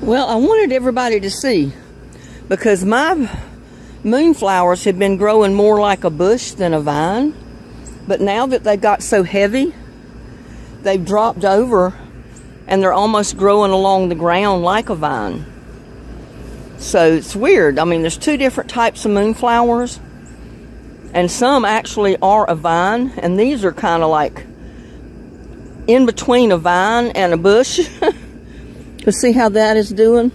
Well, I wanted everybody to see, because my moonflowers have been growing more like a bush than a vine, but now that they got so heavy, they've dropped over and they're almost growing along the ground like a vine. So it's weird. I mean, there's two different types of moonflowers, and some actually are a vine, and these are kind of like in between a vine and a bush. You see how that is doing?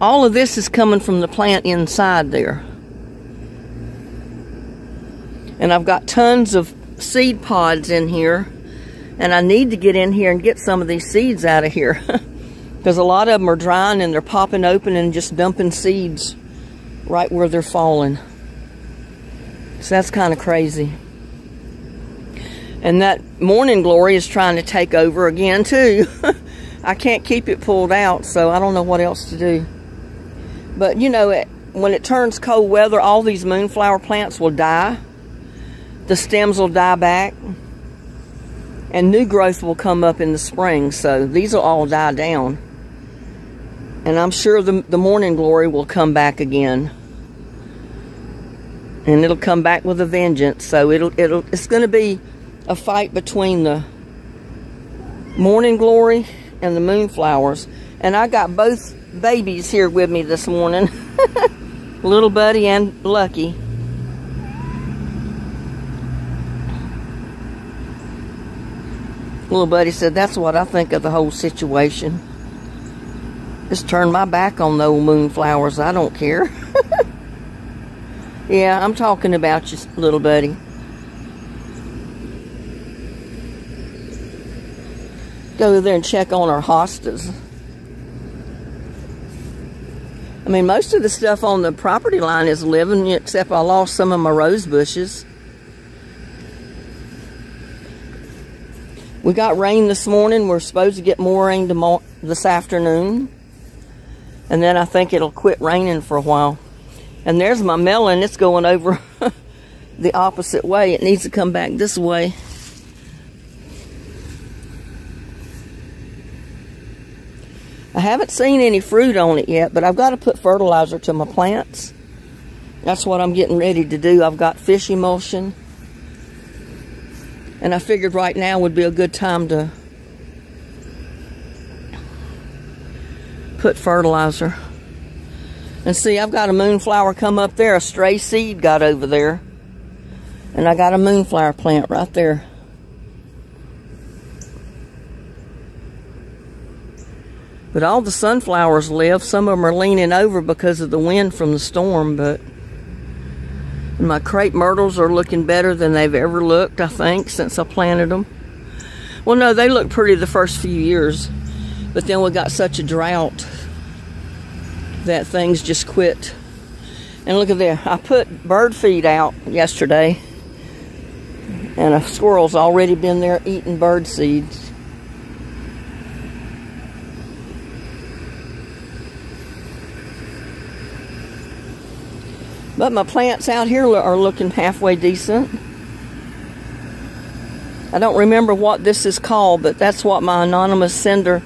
All of this is coming from the plant inside there. And I've got tons of seed pods in here, and I need to get in here and get some of these seeds out of here. Because a lot of them are drying and they're popping open and just dumping seeds right where they're falling. So that's kind of crazy. And that morning glory is trying to take over again too. I can't keep it pulled out, so I don't know what else to do. But you know, when it turns cold weather, all these moonflower plants will die. The stems will die back. And new growth will come up in the spring, so these will all die down. And I'm sure the morning glory will come back again. And it'll come back with a vengeance. So it's going to be a fight between the morning glory and the moonflowers. And I got both babies here with me this morning. Little Buddy and Lucky. Little Buddy said, "That's what I think of the whole situation. Just turn my back on the old moonflowers. I don't care." Yeah, I'm talking about you, Little Buddy. Go there and check on our hostas. I mean, most of the stuff on the property line is living, except I lost some of my rose bushes. We got rain this morning. We're supposed to get more rain this afternoon. And then I think it'll quit raining for a while. And there's my melon. It's going over the opposite way. It needs to come back this way. I haven't seen any fruit on it yet, but I've got to put fertilizer to my plants. That's what I'm getting ready to do. I've got fish emulsion. And I figured right now would be a good time to put fertilizer. And see, I've got a moonflower come up there. A stray seed got over there. And I got a moonflower plant right there. But all the sunflowers live. Some of them are leaning over because of the wind from the storm. But my crepe myrtles are looking better than they've ever looked, I think, since I planted them. Well, no, they looked pretty the first few years. But then we got such a drought that things just quit. And look at there. I put bird feed out yesterday. And a squirrel's already been there eating bird seeds. But my plants out here are looking halfway decent. I don't remember what this is called, but that's what my anonymous sender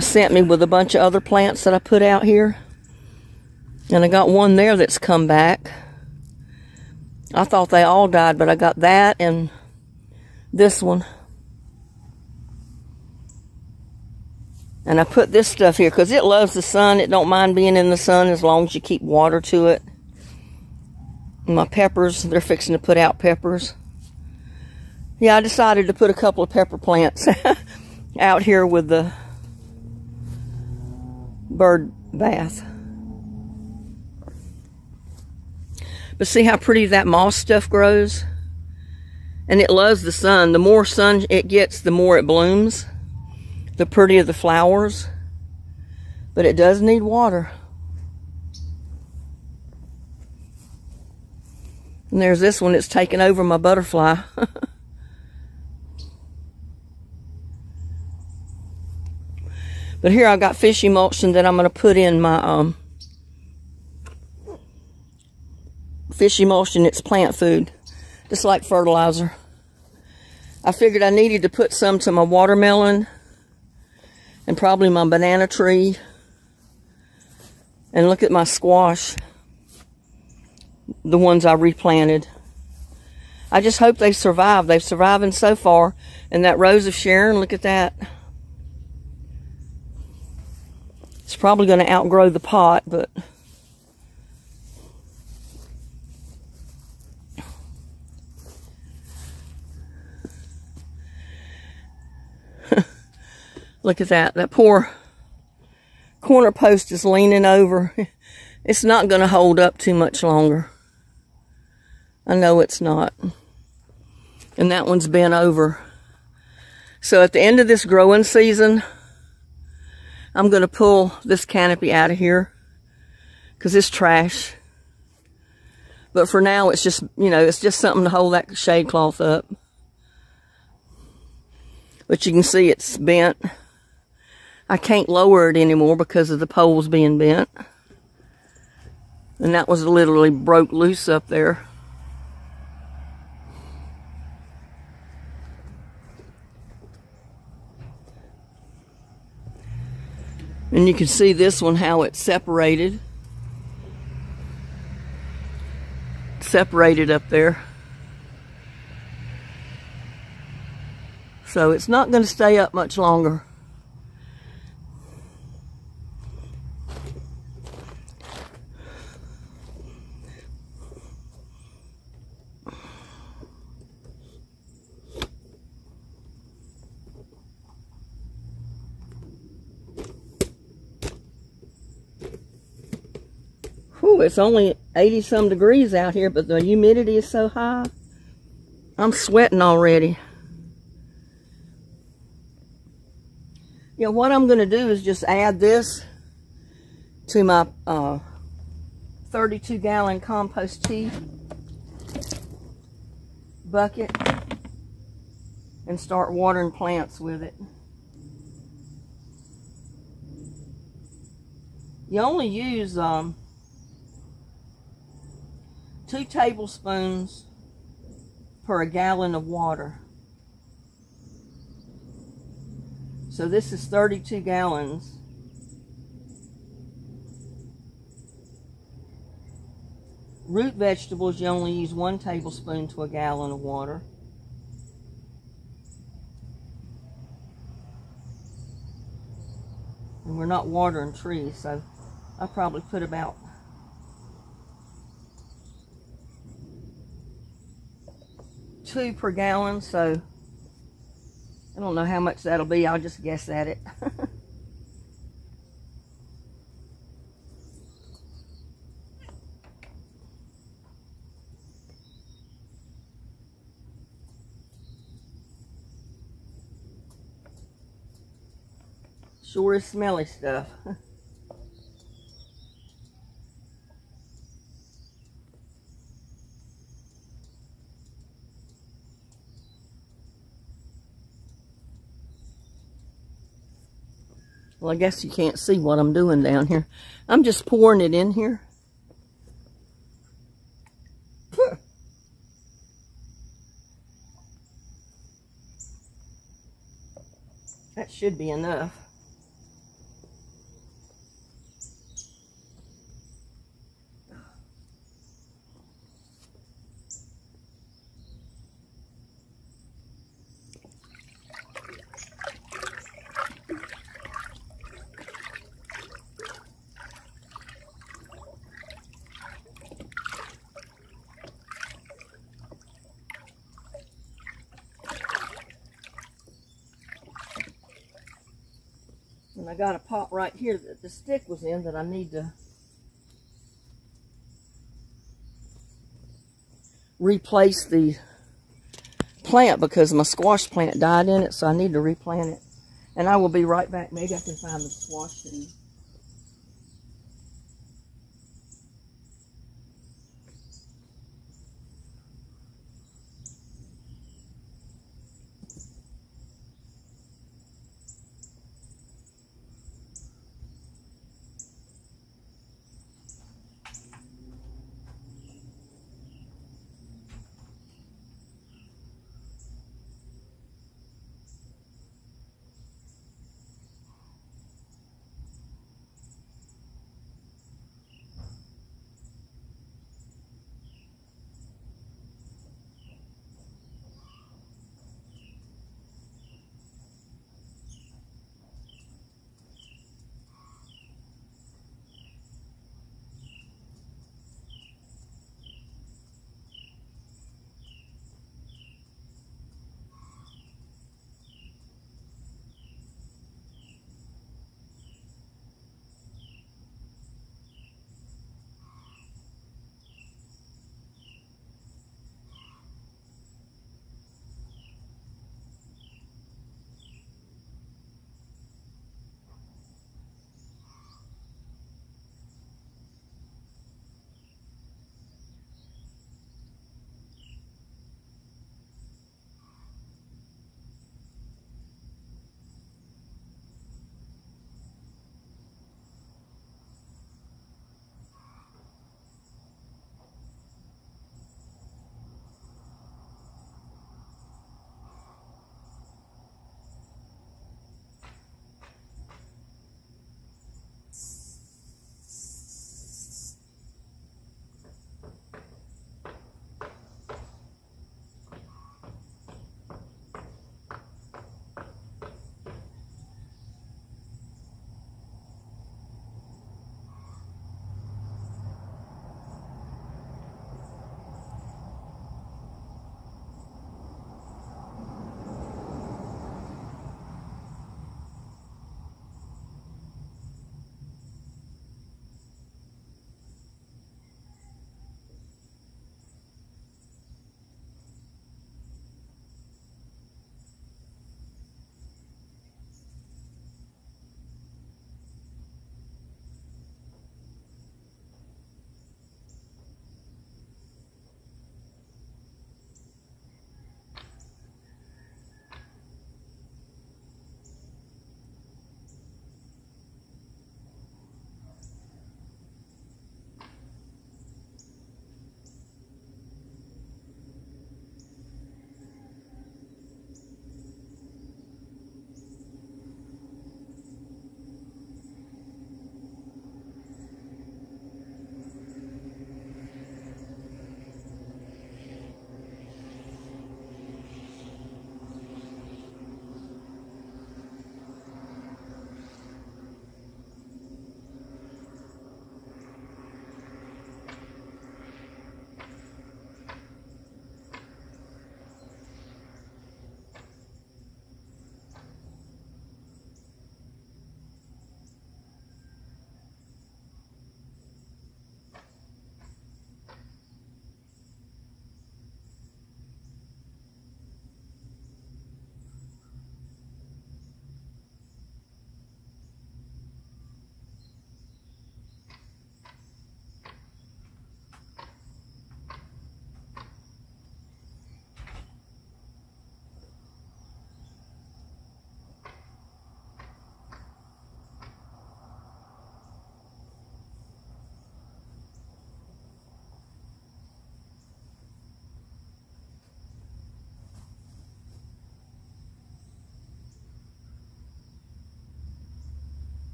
sent me with a bunch of other plants that I put out here. And I got one there that's come back. I thought they all died, but I got that and this one. And I put this stuff here because it loves the sun. It don't mind being in the sun as long as you keep water to it. My peppers, they're fixing to put out peppers. Yeah, I decided to put a couple of pepper plants out here with the bird bath. But see how pretty that moss stuff grows? And it loves the sun. The more sun it gets, the more it blooms. The prettier the flowers. But it does need water. And there's this one that's taking over my butterfly. But here I got fish emulsion that I'm going to put in my fish emulsion. It's plant food, just like fertilizer. I figured I needed to put some to my watermelon And probably my banana tree. And look at my squash. The ones I replanted. I just hope they survive. They've surviving so far. And that Rose of Sharon, look at that. It's probably going to outgrow the pot, but... Look at that. That poor corner post is leaning over. It's not going to hold up too much longer. I know it's not. And that one's bent over. So at the end of this growing season, I'm going to pull this canopy out of here because it's trash. But for now, it's just, you know, it's just something to hold that shade cloth up. But you can see it's bent. I can't lower it anymore because of the poles being bent. And that was literally broke loose up there. And you can see this one, how it's separated. Separated up there. So it's not going to stay up much longer. Whew, it's only 80-some degrees out here, but the humidity is so high. I'm sweating already. You know, what I'm going to do is just add this to my 32-gallon compost tea bucket and start watering plants with it. You only use 2 tablespoons per a gallon of water. So this is 32 gallons. Root vegetables, you only use 1 tablespoon to a gallon of water. And we're not watering trees, so I probably put about 2 per gallon, so I don't know how much that'll be. I'll just guess at it. Sure is smelly stuff. Well, I guess you can't see what I'm doing down here. I'm just pouring it in here. That should be enough. And I got a pot right here that the stick was in that I need to replace the plant because my squash plant died in it, so I need to replant it. And I will be right back. Maybe I can find the squash seed.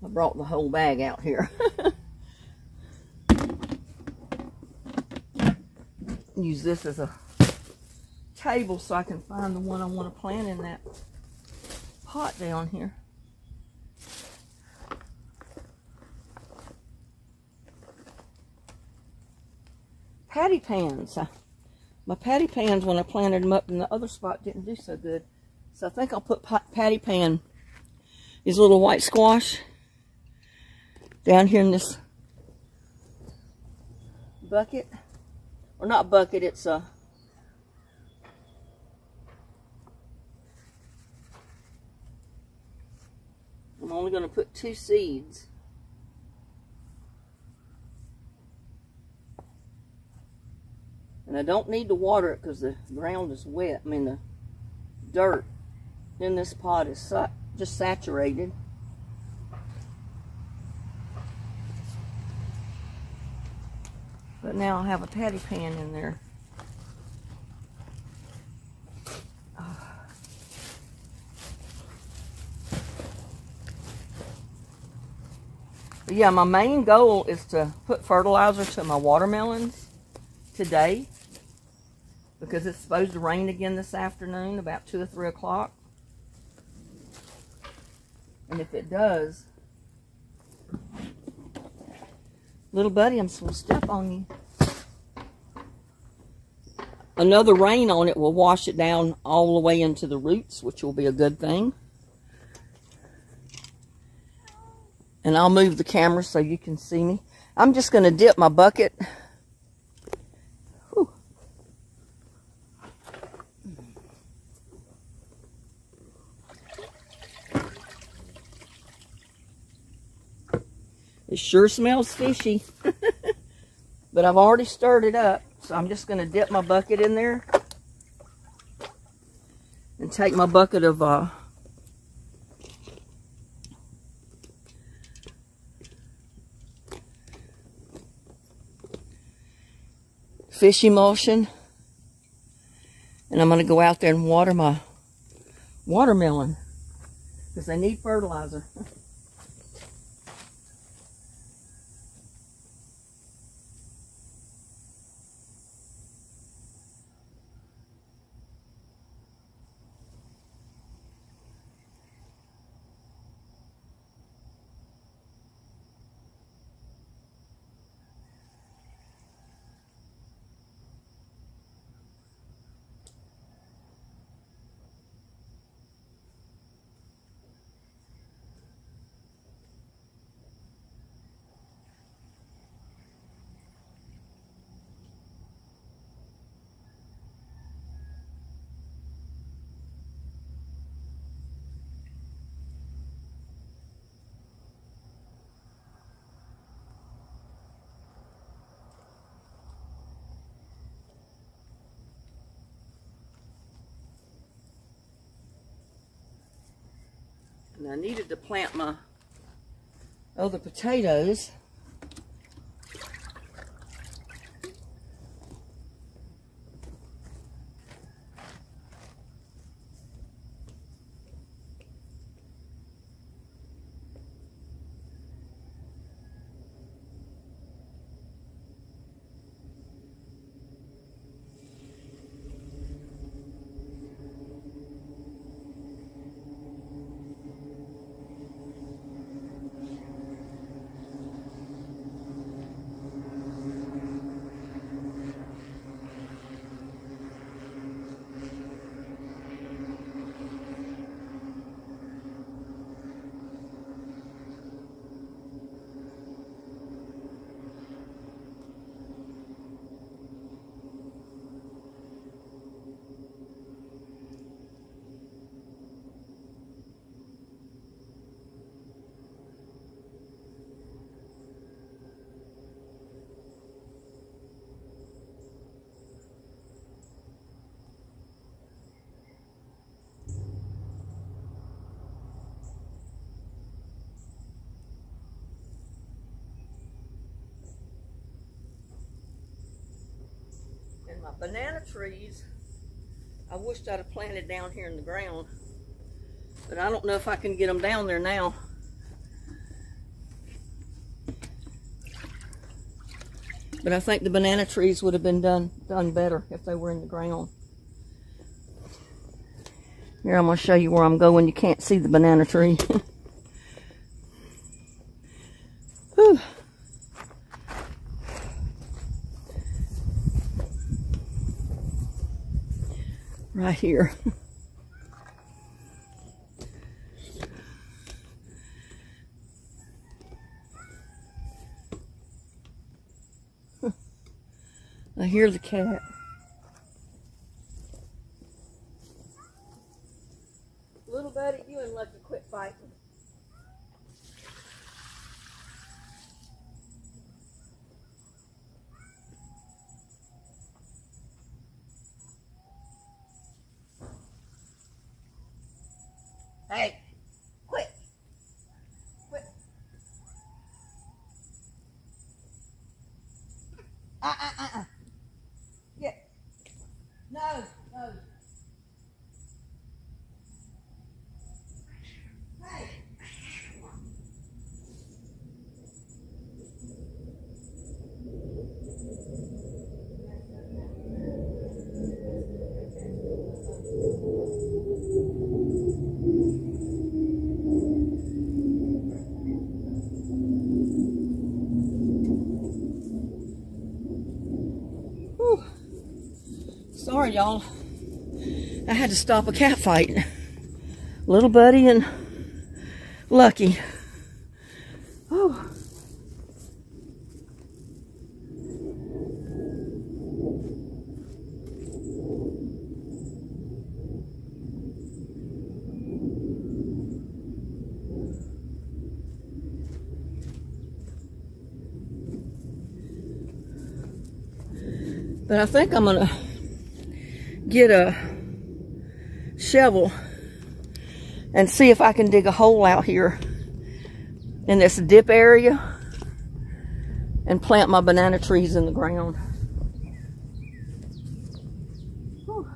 I brought the whole bag out here. Use this as a table so I can find the one I want to plant in that pot down here. Patty pans. My patty pans, when I planted them up in the other spot, didn't do so good. So I think I'll put patty pan, these little white squash, down here in this bucket. Or not bucket, it's a... I'm only going to put 2 seeds. And I don't need to water it because the ground is wet. I mean, the dirt in this pot is just saturated. But now I'll have a patty pan in there. But yeah, my main goal is to put fertilizer to my watermelons today, because it's supposed to rain again this afternoon about 2 or 3 o'clock. And if it does, little buddy, I'm supposed to step on you. Another rain on it will wash it down all the way into the roots, which will be a good thing. And I'll move the camera so you can see me. I'm just going to dip my bucket. Whew. It sure smells fishy. But I've already stirred it up. So I'm just going to dip my bucket in there. And take my bucket of fish emulsion, and I'm going to go out there and water my watermelon because they need fertilizer. And I needed to plant my other potatoes. And my banana trees, I wished I'd have planted down here in the ground, but I don't know if I can get them down there now. But I think the banana trees would have been done better if they were in the ground. Here, I'm going to show you where I'm going. You can't see the banana tree. Whew. Right here. I hear the cat. Little buddy, you and Lucky quit fighting. Hey, quit. Quit. Yeah. No, no. Hey. Whew. Sorry, y'all. I had to stop a cat fight. Little buddy and Lucky. Oh. But I think I'm gonna get a shovel and see if I can dig a hole out here in this dip area and plant my banana trees in the ground. Whew.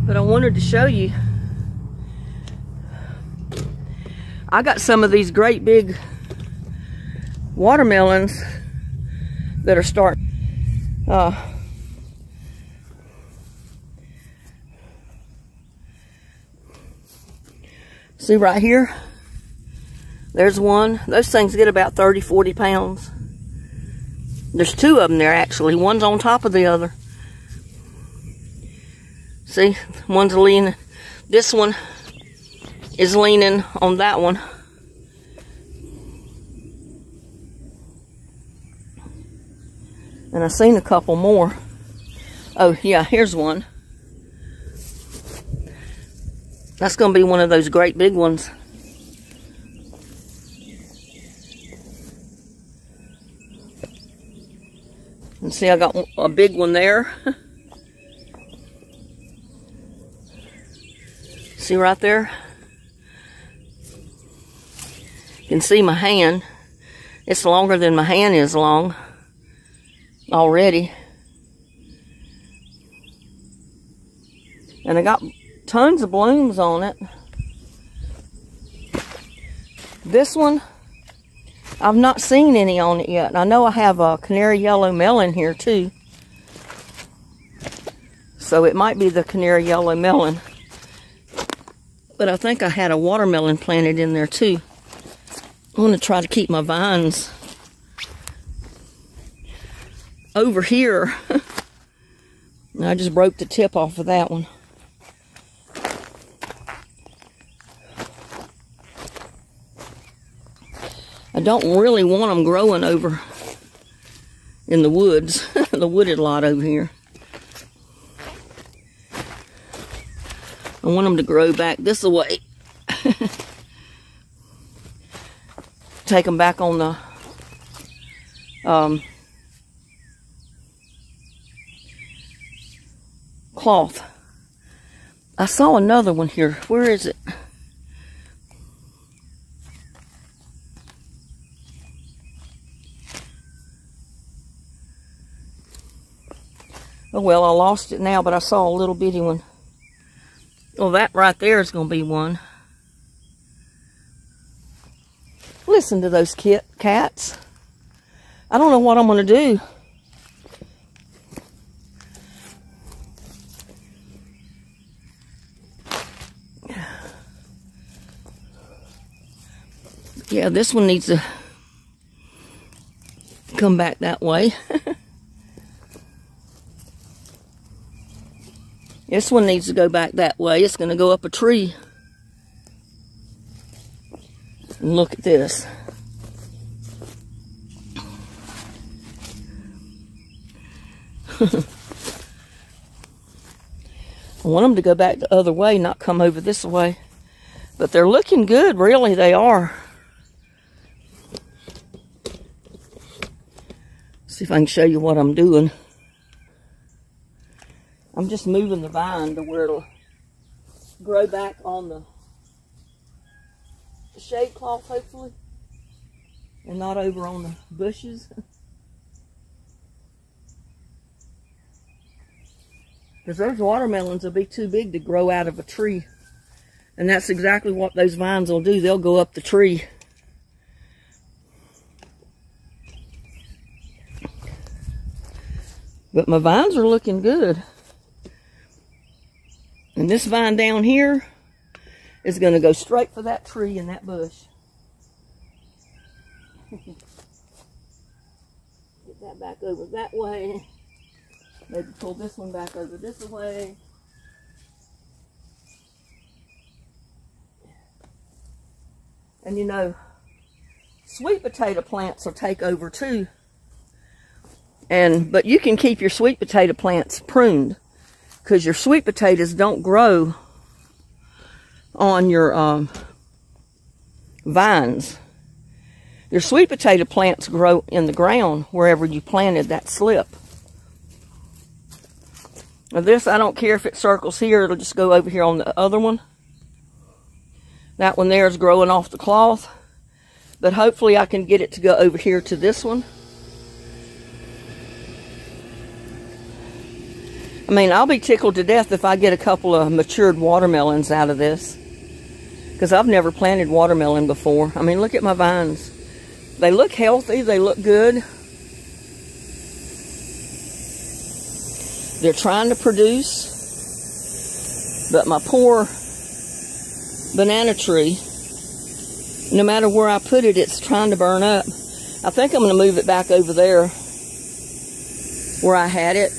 But I wanted to show you, I got some of these great big watermelons that are starting. See right here? There's one. Those things get about 30, 40 pounds. There's two of them there actually. One's on top of the other. See, one's leaning, this one is leaning on that one. And I've seen a couple more. Oh yeah, here's one. That's gonna be one of those great big ones. And see, I got a big one there. See right there? You can see my hand. It's longer than my hand is long already. And I got tons of blooms on it. This one, I've not seen any on it yet. And I know I have a canary yellow melon here too. So it might be the canary yellow melon. But I think I had a watermelon planted in there too. I want to try to keep my vines over here. I just broke the tip off of that one. I don't really want them growing over in the woods, the wooded lot over here. I want them to grow back this way. Take them back on the cloth. I saw another one here. Where is it? Oh well, I lost it now, but I saw a little bitty one. Well, that right there is going to be one. Listen to those cats. I don't know what I'm going to do. Yeah, this one needs to come back that way. This one needs to go back that way. It's going to go up a tree. And look at this. I want them to go back the other way, not come over this way. But they're looking good, really, they are. See if I can show you what I'm doing. I'm just moving the vine to where it'll grow back on the shade cloth, hopefully, and not over on the bushes. Because those watermelons will be too big to grow out of a tree. And that's exactly what those vines will do. They'll go up the tree. But my vines are looking good. And this vine down here is going to go straight for that tree and that bush. Get that back over that way. Maybe pull this one back over this way. And you know, sweet potato plants will take over too. But you can keep your sweet potato plants pruned, because your sweet potatoes don't grow on your vines. Your sweet potato plants grow in the ground wherever you planted that slip. Now this, I don't care if it circles here, it'll just go over here on the other one. That one there is growing off the cloth, but hopefully I can get it to go over here to this one. I mean, I'll be tickled to death if I get a couple of matured watermelons out of this, because I've never planted watermelon before. I mean, look at my vines. They look healthy, they look good. They're trying to produce, but my poor banana tree, no matter where I put it, it's trying to burn up. I think I'm going to move it back over there where I had it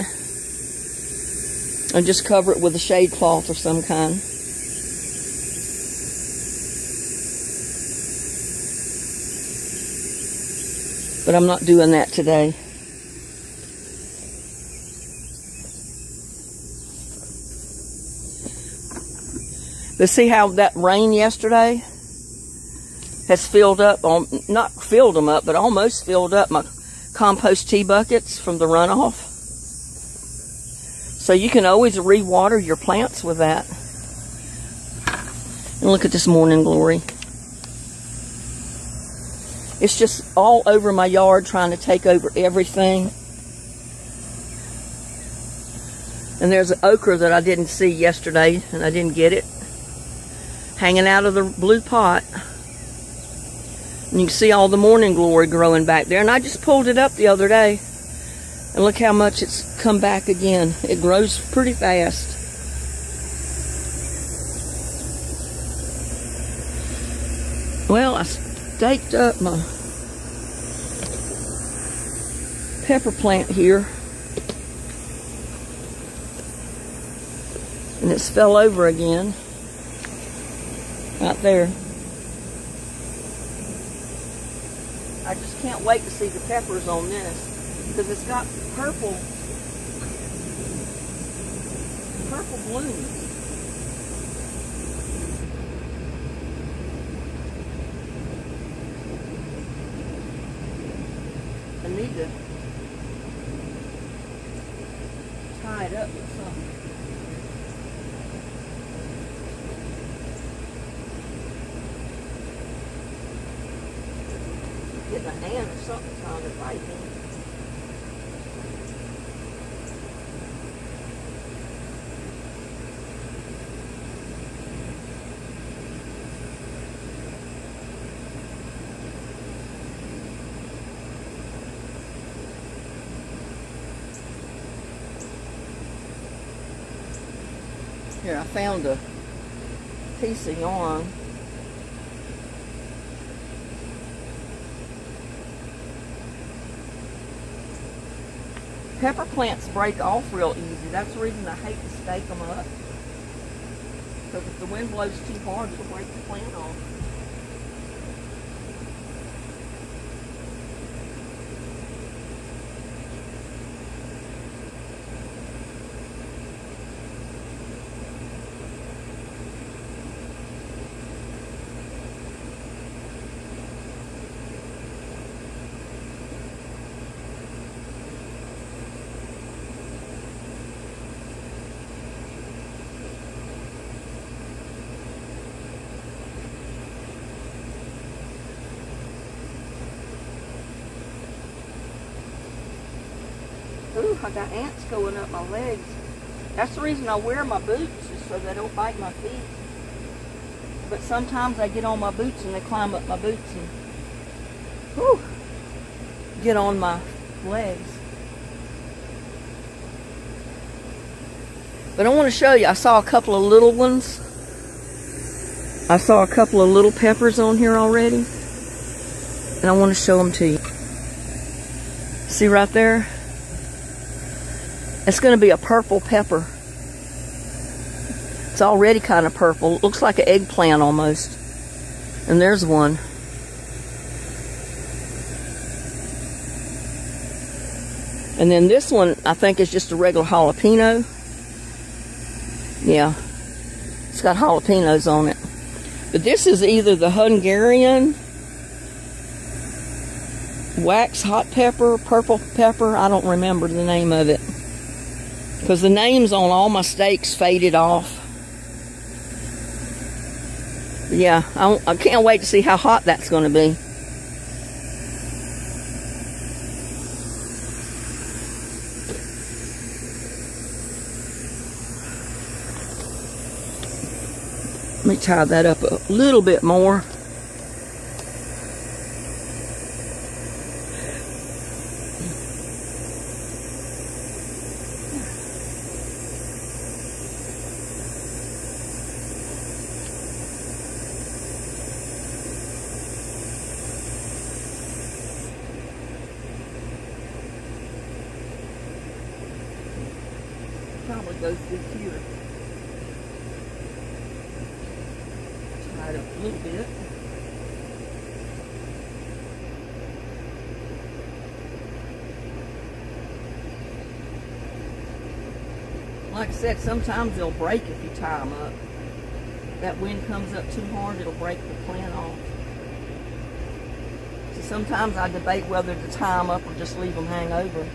and just cover it with a shade cloth of some kind. But I'm not doing that today. But see how that rain yesterday has filled up, not filled them up, but almost filled up my compost tea buckets from the runoff. So you can always re-water your plants with that. And look at this morning glory. It's just all over my yard trying to take over everything. And there's an okra that I didn't see yesterday, and I didn't get it, hanging out of the blue pot. And you can see all the morning glory growing back there. And I just pulled it up the other day. And look how much it's come back again. It grows pretty fast. Well, I staked up my pepper plant here. And it's fell over again. Right there. I just can't wait to see the peppers on this, because it's got purple blooms. need to tie it up with something. Getting a hand or something trying to bite me. Here, I found a piece of yarn. Pepper plants break off real easy. That's the reason I hate to stake them up. Because if the wind blows too hard, it'll break the plant off. Ooh, I got ants going up my legs. That's the reason I wear my boots, is so they don't bite my feet. But sometimes I get on my boots and they climb up my boots and whew, get on my legs. But I want to show you, I saw a couple of little ones. I saw a couple of little peppers on here already. And I want to show them to you. See right there? It's going to be a purple pepper. It's already kind of purple. It looks like an eggplant almost. And there's one. And then this one, I think, is just a regular jalapeno. Yeah. It's got jalapenos on it. But this is either the Hungarian wax hot pepper, purple pepper. I don't remember the name of it. Because the names on all my steaks faded off. But yeah, I can't wait to see how hot that's going to be. Let me tie that up a little bit more. Probably go through here. Tie it up a little bit. Like I said, sometimes they'll break if you tie them up. If that wind comes up too hard, it'll break the plant off. So sometimes I debate whether to tie them up or just leave them hang over.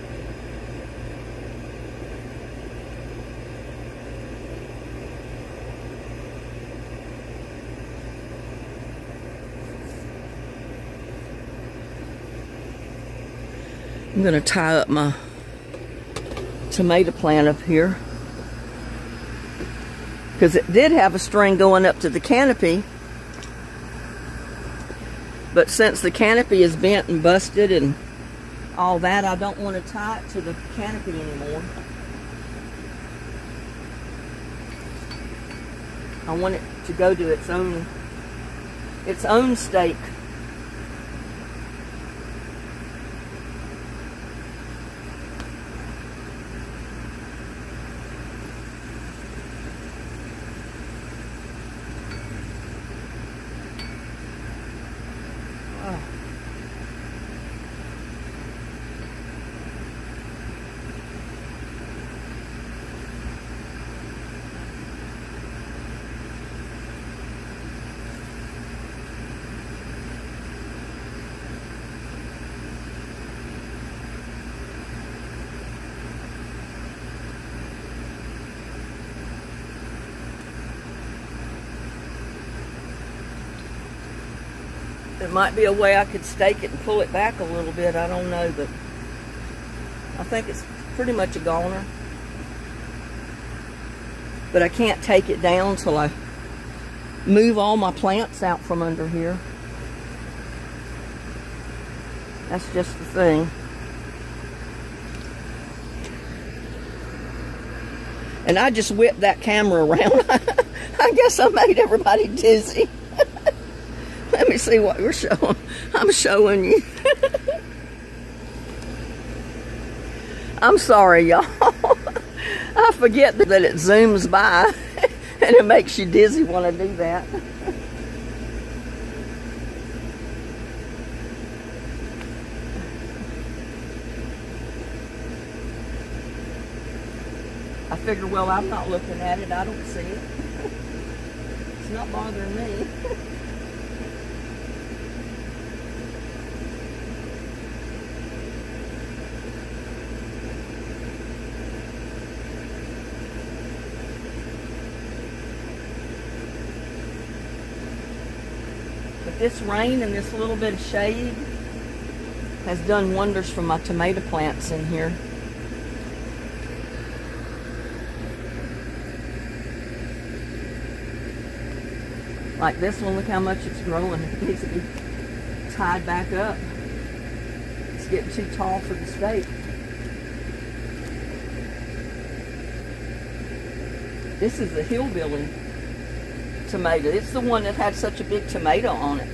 I'm going to tie up my tomato plant up here. Because it did have a string going up to the canopy. But since the canopy is bent and busted and all that, I don't want to tie it to the canopy anymore. I want it to go to its own stake. There might be a way I could stake it and pull it back a little bit. I don't know, but I think it's pretty much a goner. But I can't take it down till I move all my plants out from under here. That's just the thing. And I just whipped that camera around. I guess I made everybody dizzy. Let me see what we're showing. I'm showing you. I'm sorry, y'all. I forget that it zooms by and it makes you dizzy when I do that. I figure, well, I'm not looking at it. I don't see it. It's not bothering me. But this rain and this little bit of shade has done wonders for my tomato plants in here. Like this one, look how much it's growing. It needs to be tied back up. It's getting too tall for the stake. This is the hillbilly tomato. It's the one that had such a big tomato on it.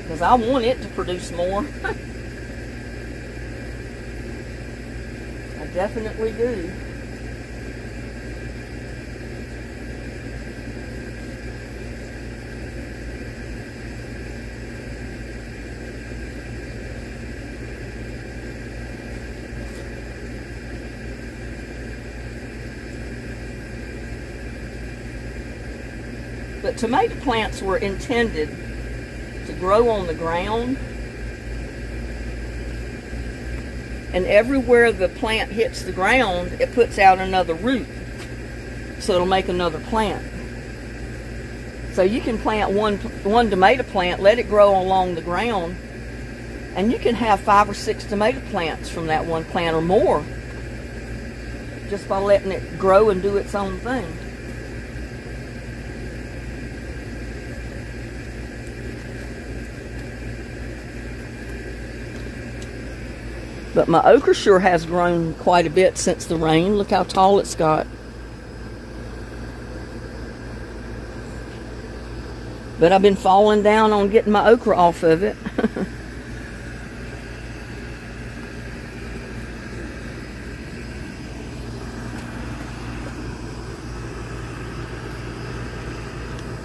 Because I want it to produce more. Definitely do. But tomato plants were intended to grow on the ground. And everywhere the plant hits the ground, it puts out another root. So it'll make another plant. So you can plant one tomato plant, let it grow along the ground, and you can have 5 or 6 tomato plants from that one plant or more. Just by letting it grow and do its own thing. But my okra sure has grown quite a bit since the rain. Look how tall it's got. But I've been falling down on getting my okra off of it.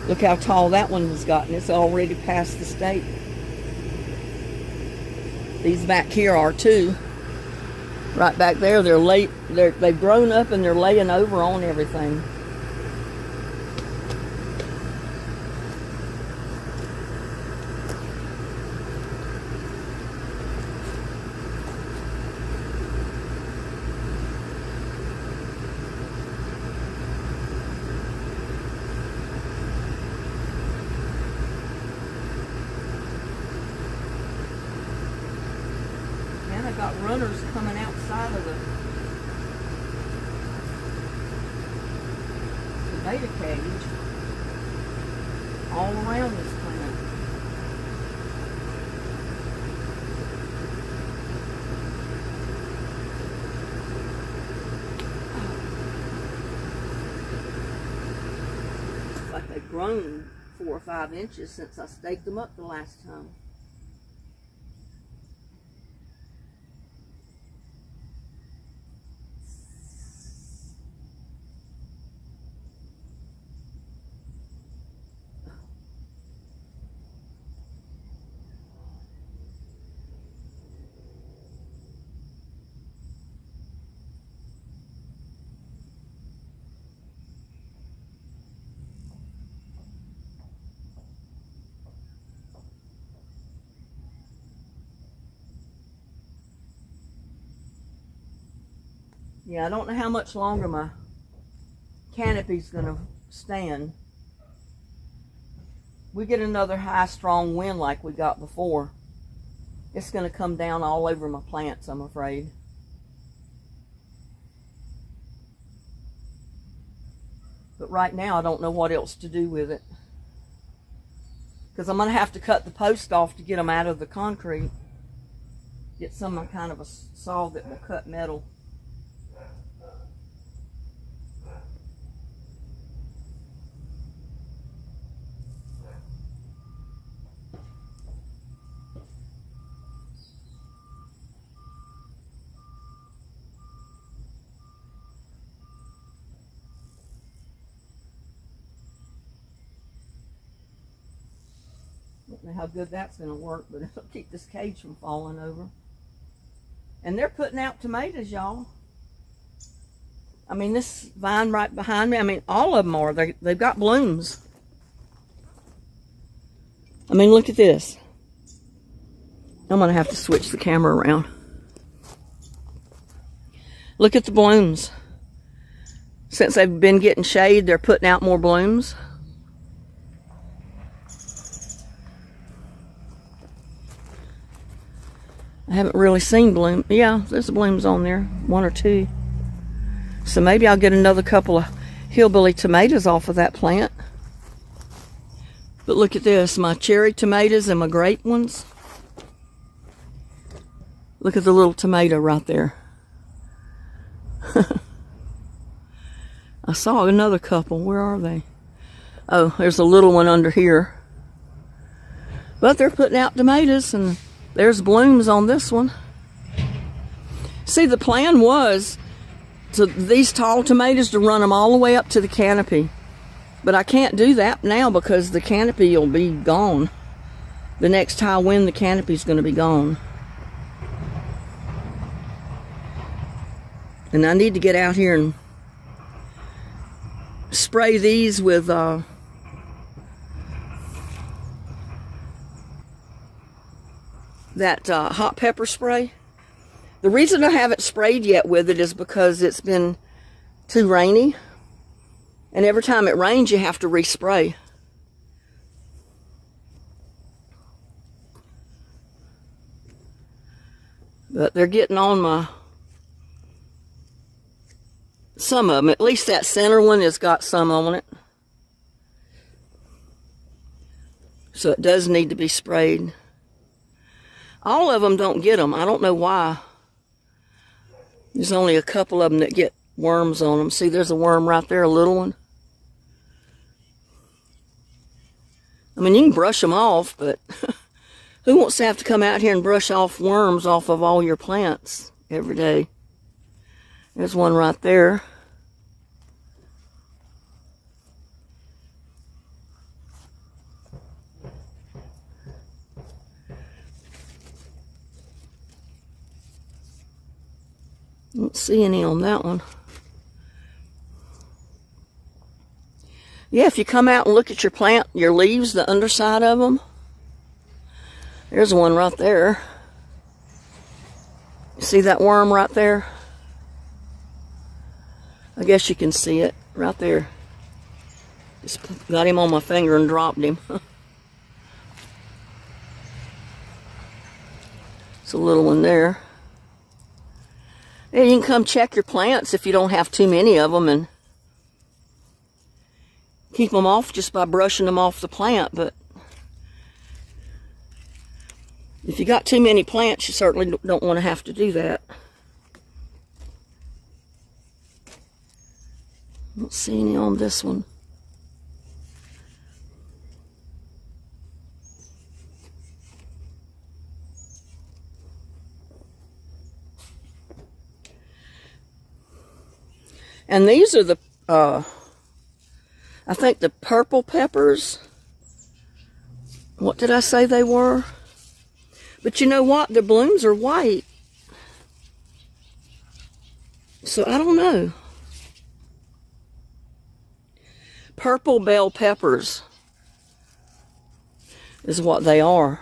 Look how tall that one has gotten. It's already past the stake. These back here are too. Right back there, they've grown up and they're laying over on everything. And I got runners coming outside of the tomato cage all around this plant. It's like they've grown 4 or 5 inches since I staked them up the last time. Yeah, I don't know how much longer my canopy's gonna stand. We get another high, strong wind like we got before, it's gonna come down all over my plants, I'm afraid. But right now, I don't know what else to do with it. Because I'm gonna have to cut the post off to get them out of the concrete. Get some kind of a saw that will cut metal. I don't know how good that's going to work, but it'll keep this cage from falling over. And they're putting out tomatoes, y'all. I mean, this vine right behind me, I mean, all of them are. They've got blooms. I mean, look at this. I'm going to have to switch the camera around. Look at the blooms. Since they've been getting shade, they're putting out more blooms. I haven't really seen bloom. Yeah, there's blooms on there, 1 or 2. So maybe I'll get another couple of hillbilly tomatoes off of that plant. But look at this, my cherry tomatoes and my grape ones. Look at the little tomato right there. I saw another couple. Where are they? Oh, there's a little one under here. But they're putting out tomatoes, and there's blooms on this one. See, the plan was to these tall tomatoes to run them all the way up to the canopy. But I can't do that now because the canopy will be gone. The next high wind, the canopy's going to be gone. And I need to get out here and spray these with that hot pepper spray. The reason I haven't sprayed yet with it is because it's been too rainy. And every time it rains, you have to respray. But they're getting on my... some of them. At least that center one has got some on it. So it does need to be sprayed. All of them don't get them. I don't know why. There's only a couple of them that get worms on them. See, there's a worm right there, a little one. I mean, you can brush them off, but who wants to have to come out here and brush off worms off of all your plants every day? There's one right there. Don't see any on that one. Yeah, if you come out and look at your plant, your leaves, the underside of them, there's one right there. See that worm right there? I guess you can see it right there. Just got him on my finger and dropped him. It's a little one there. Yeah, you can come check your plants if you don't have too many of them and keep them off just by brushing them off the plant. But if you got too many plants, you certainly don't want to have to do that. Don't see any on this one. And these are the, I think the purple peppers. What did I say they were? But you know what? The blooms are white. So I don't know. Purple bell peppers is what they are.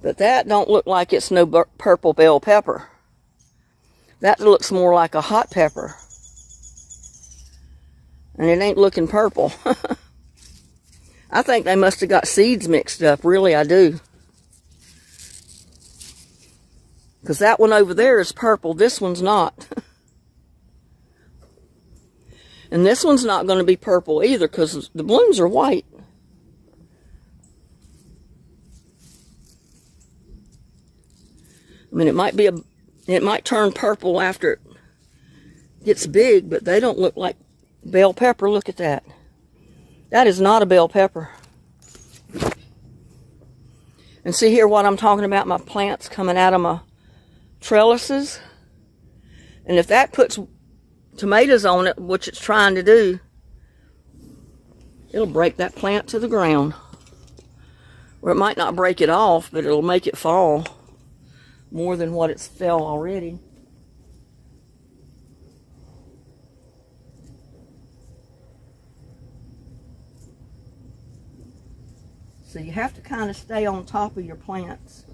But that don't look like it's no purple bell pepper. That looks more like a hot pepper. And it ain't looking purple. I think they must have got seeds mixed up. Really, I do. Because that one over there is purple. This one's not. And this one's not going to be purple either because the blooms are white. I mean, it might turn purple after it gets big, but they don't look like bell pepper. Look at that. That is not a bell pepper. And see here what I'm talking about, my plants coming out of my trellises. And if that puts tomatoes on it, which it's trying to do, it'll break that plant to the ground. Or it might not break it off, but it'll make it fall more than what it's fell already. So you have to kind of stay on top of your plants.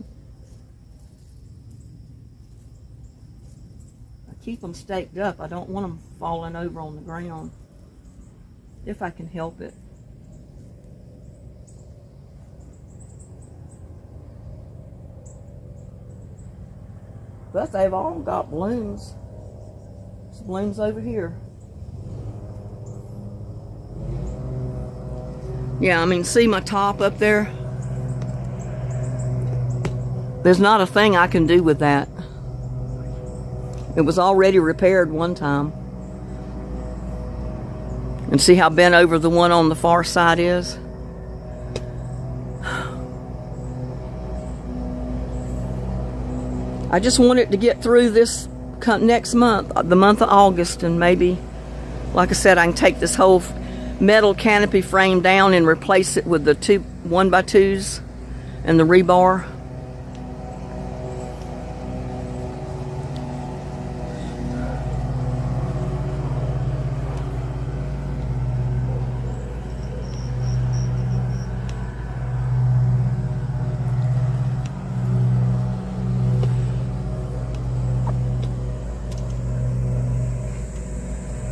I keep them staked up. I don't want them falling over on the ground, if I can help it. But they've all got blooms. There's blooms over here. Yeah, I mean, see my top up there? There's not a thing I can do with that. It was already repaired one time. And see how bent over the one on the far side is? I just want it to get through this next month, the month of August, and maybe, like I said, I can take this whole metal canopy frame down and replace it with the 1x2s and the rebar.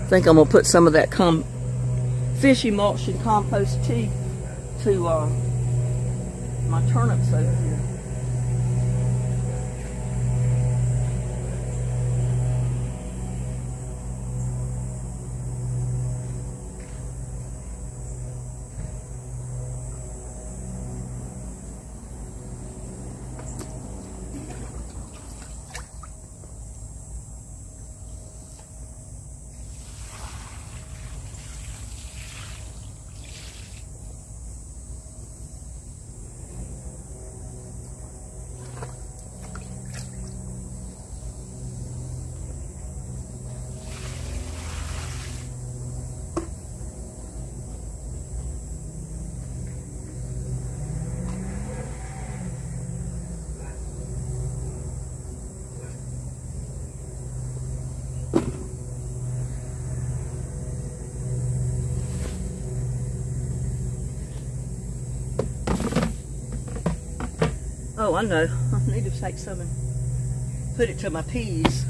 I think I'm gonna put some of that fishy mulch and compost tea to my turnips over here. Oh, I know. I need to take some and put it to my peas.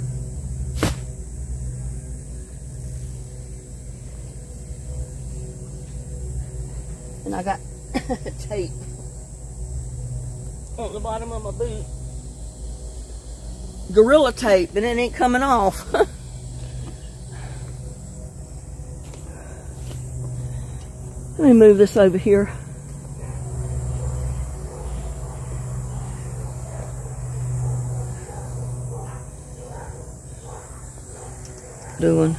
And I got tape on the bottom of my boot. Gorilla tape, and it ain't coming off. Let me move this over here. Doing.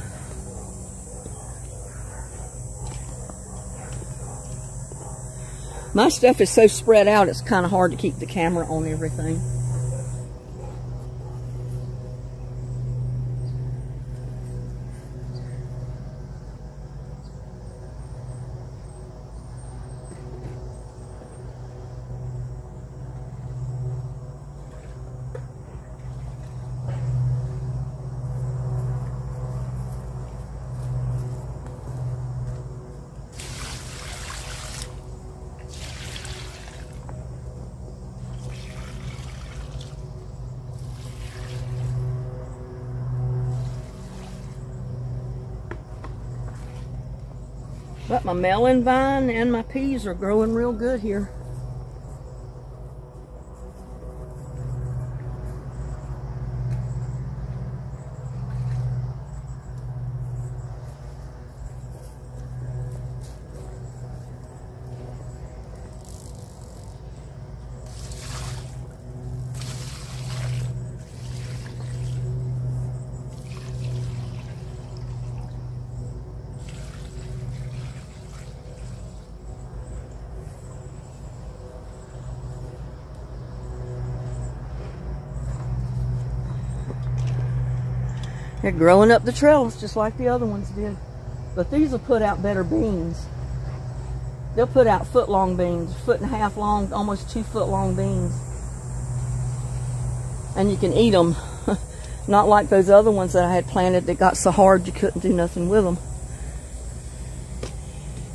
My stuff is so spread out, it's kind of hard to keep the camera on everything. But my melon vine and my peas are growing real good here. They're growing up the trellis just like the other ones did. But these will put out better beans. They'll put out foot-long beans, 1.5 foot long, almost 2 foot long beans. And you can eat them. Not like those other ones that I had planted that got so hard you couldn't do nothing with them.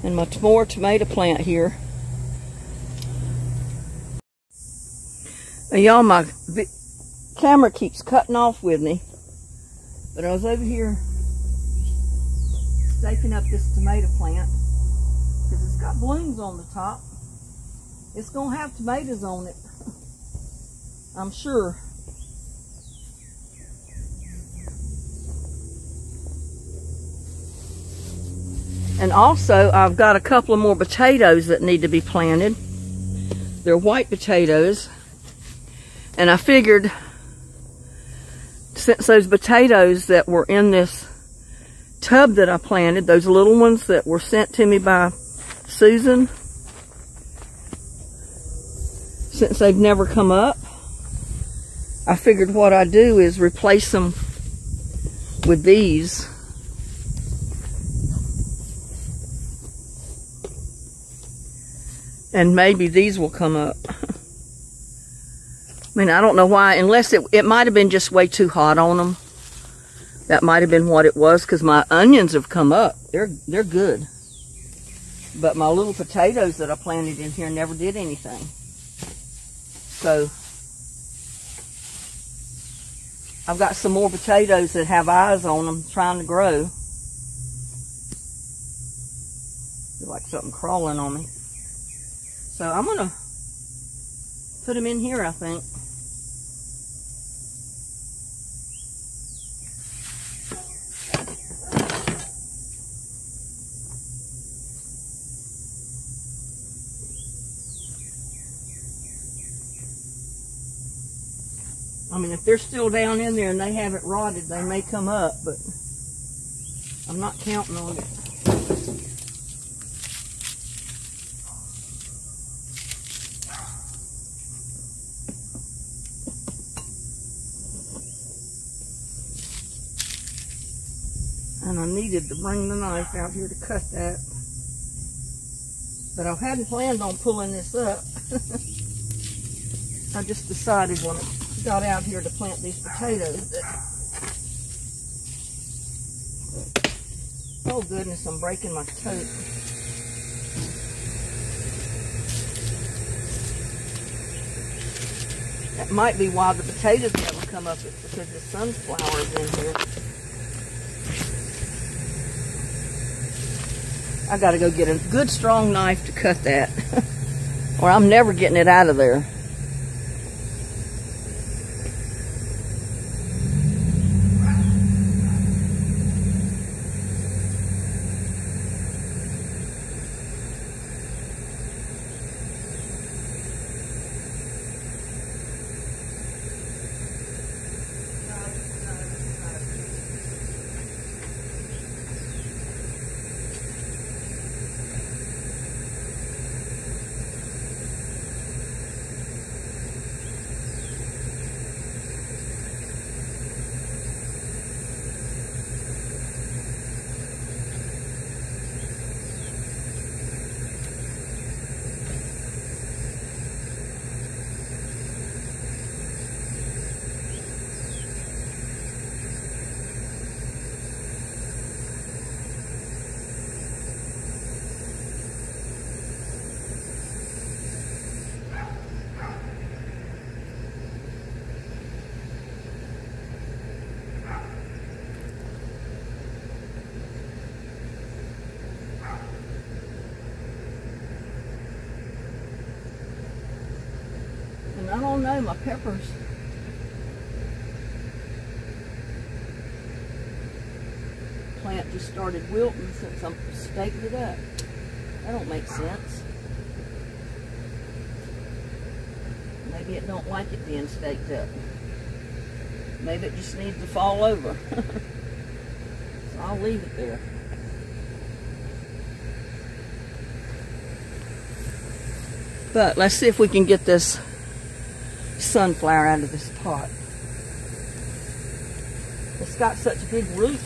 And my more tomato plant here. Now, y'all, my camera keeps cutting off with me. But I was over here staking up this tomato plant because it's got blooms on the top. It's going to have tomatoes on it, I'm sure. And also, I've got a couple of more potatoes that need to be planted. They're white potatoes. And I figured, since those potatoes that were in this tub that I planted, those little ones that were sent to me by Susan, since they've never come up, I figured what I'd do is replace them with these. And maybe these will come up. I mean, I don't know why, unless it might have been just way too hot on them. That might have been what it was, because my onions have come up. They're good. But my little potatoes that I planted in here never did anything. So, I've got some more potatoes that have eyes on them trying to grow. Feel like something crawling on me. So, I'm going to put them in here, I think. I mean, if they're still down in there and they haven't rotted, they may come up, but I'm not counting on it. And I needed to bring the knife out here to cut that. But I hadn't planned on pulling this up. I just decided when I got out here to plant these potatoes that... Oh goodness, I'm breaking my coat. That might be why the potatoes never come up. It's because the sunflower's in here. I gotta go get a good strong knife to cut that. Or I'm never getting it out of there. I don't know, my peppers. Plant just started wilting since I staked it up. That don't make sense. Maybe it don't like it being staked up. Maybe it just needs to fall over. So I'll leave it there. But let's see if we can get this sunflower out of this pot. It's got such big roots.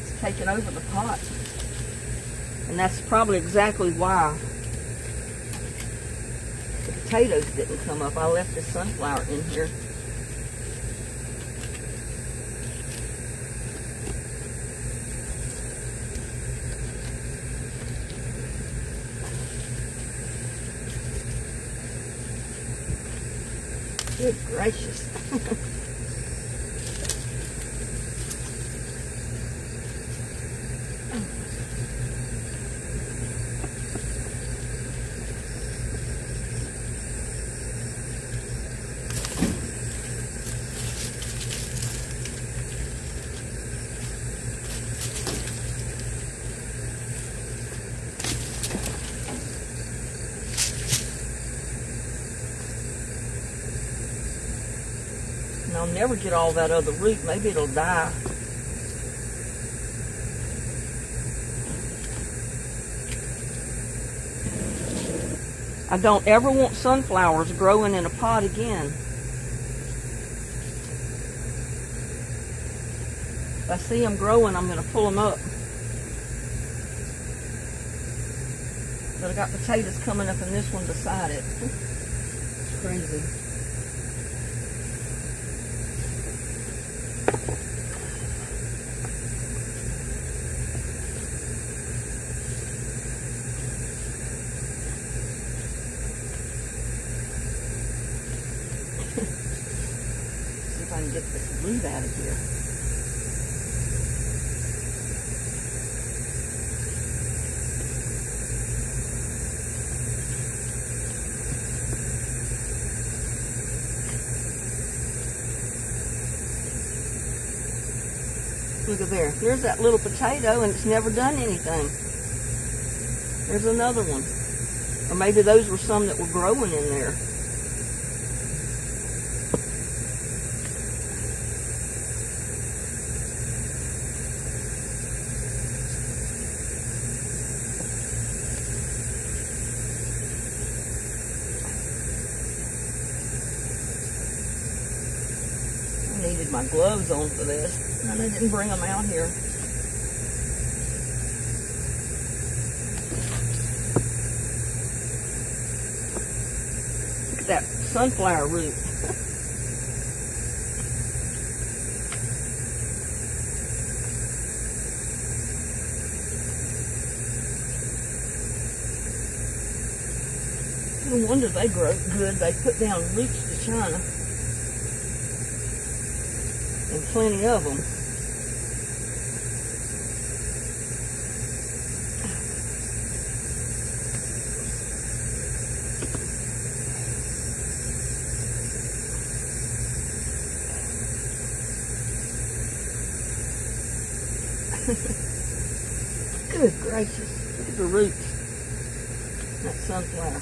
It's taken over the pot. And that's probably exactly why the potatoes didn't come up. I left the sunflower in here. Good gracious. And I'll never get all that other root. Maybe it'll die. I don't ever want sunflowers growing in a pot again. If I see them growing, I'm going to pull them up. But I got potatoes coming up in this one beside it. It's crazy. See if I can get this root out of here. Look at there. There's that little potato and it's never done anything. There's another one. Or maybe those were some that were growing in there. I needed my gloves on for this. And I didn't bring them out here. Look at that sunflower root. No wonder they grow good. They put down roots to China. And plenty of them. Good gracious. Look at the roots. That sunflower.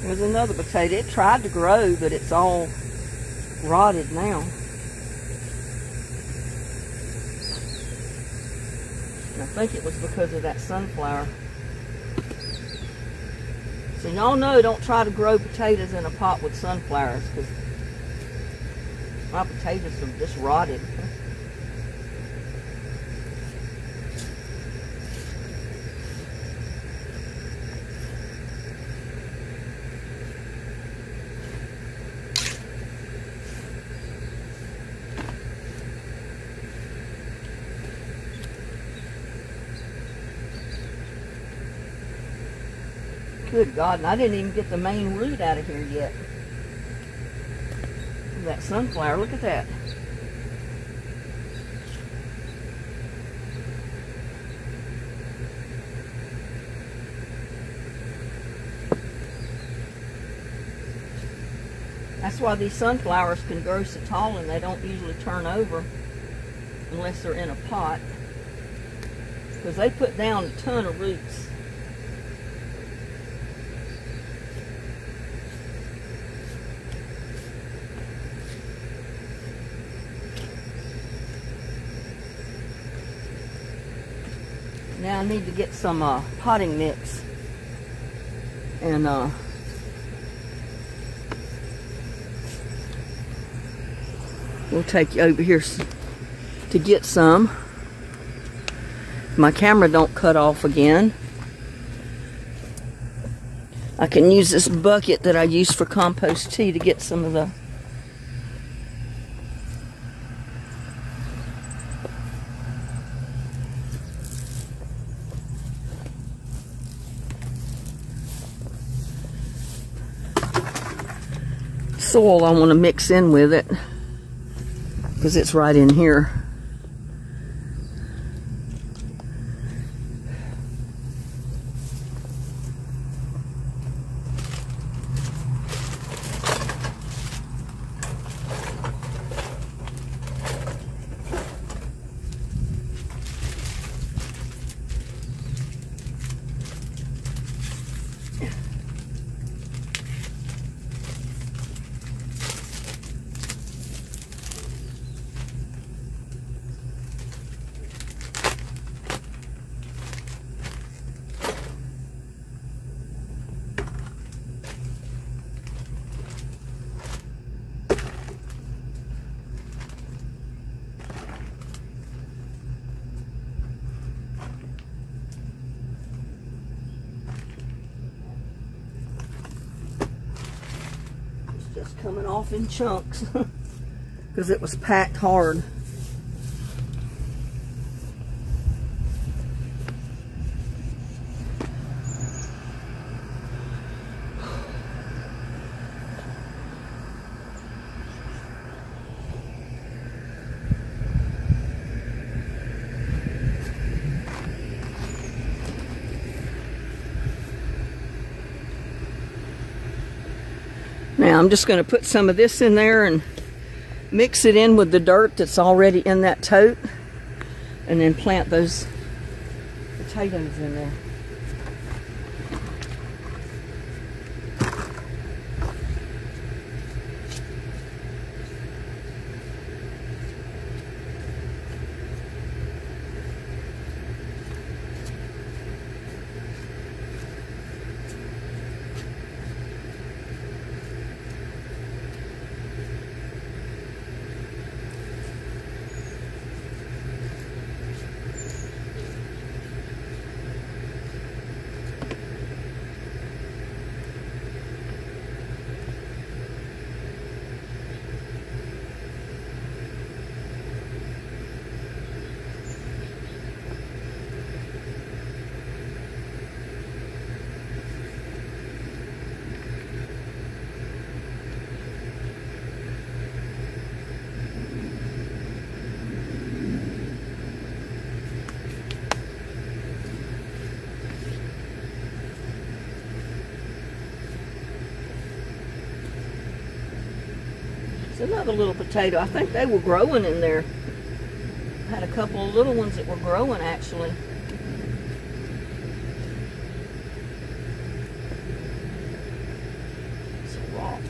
There's another potato. It tried to grow, but it's all rotted now. And I think it was because of that sunflower. So y'all know, don't try to grow potatoes in a pot with sunflowers, because my potatoes have just rotted. Good God, and I didn't even get the main root out of here yet. That sunflower, look at that. That's why these sunflowers can grow so tall and they don't usually turn over unless they're in a pot, because they put down a ton of roots. Now I need to get some potting mix, and we'll take you over here to get some. My camera don't cut off again. I can use this bucket that I use for compost tea to get some of the soil I want to mix in with it, because it's right in here. Just coming off in chunks because it was packed hard. Now I'm just going to put some of this in there and mix it in with the dirt that's already in that tote, and then plant those potatoes in there. It's another little potato. I think they were growing in there. I had a couple of little ones that were growing actually. It's a rock.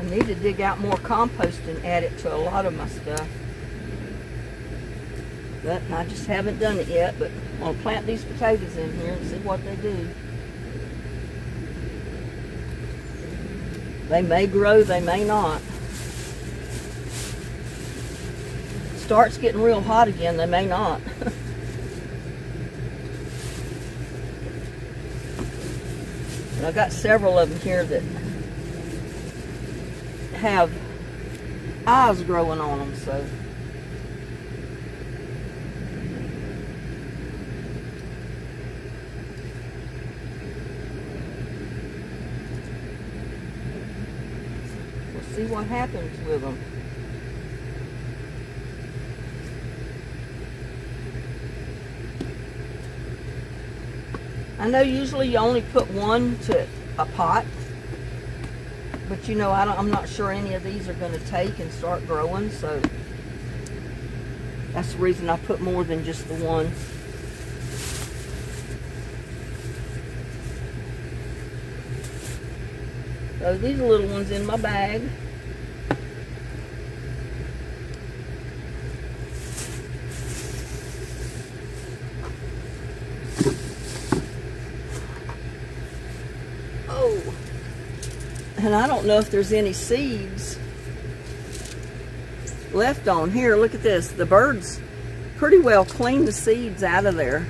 I need to dig out more compost and add it to a lot of my stuff. But I just haven't done it yet, but I'm going to plant these potatoes in here and see what they do. They may grow, they may not. Starts getting real hot again, they may not. And I've got several of them here that have eyes growing on them, so. We'll see what happens with them. I know usually you only put one to a pot, but you know, I'm not sure any of these are going to take and start growing, so that's the reason I put more than just the one. So these are little ones in my bag. And I don't know if there's any seeds left on here. Look at this. The birds pretty well cleaned the seeds out of there.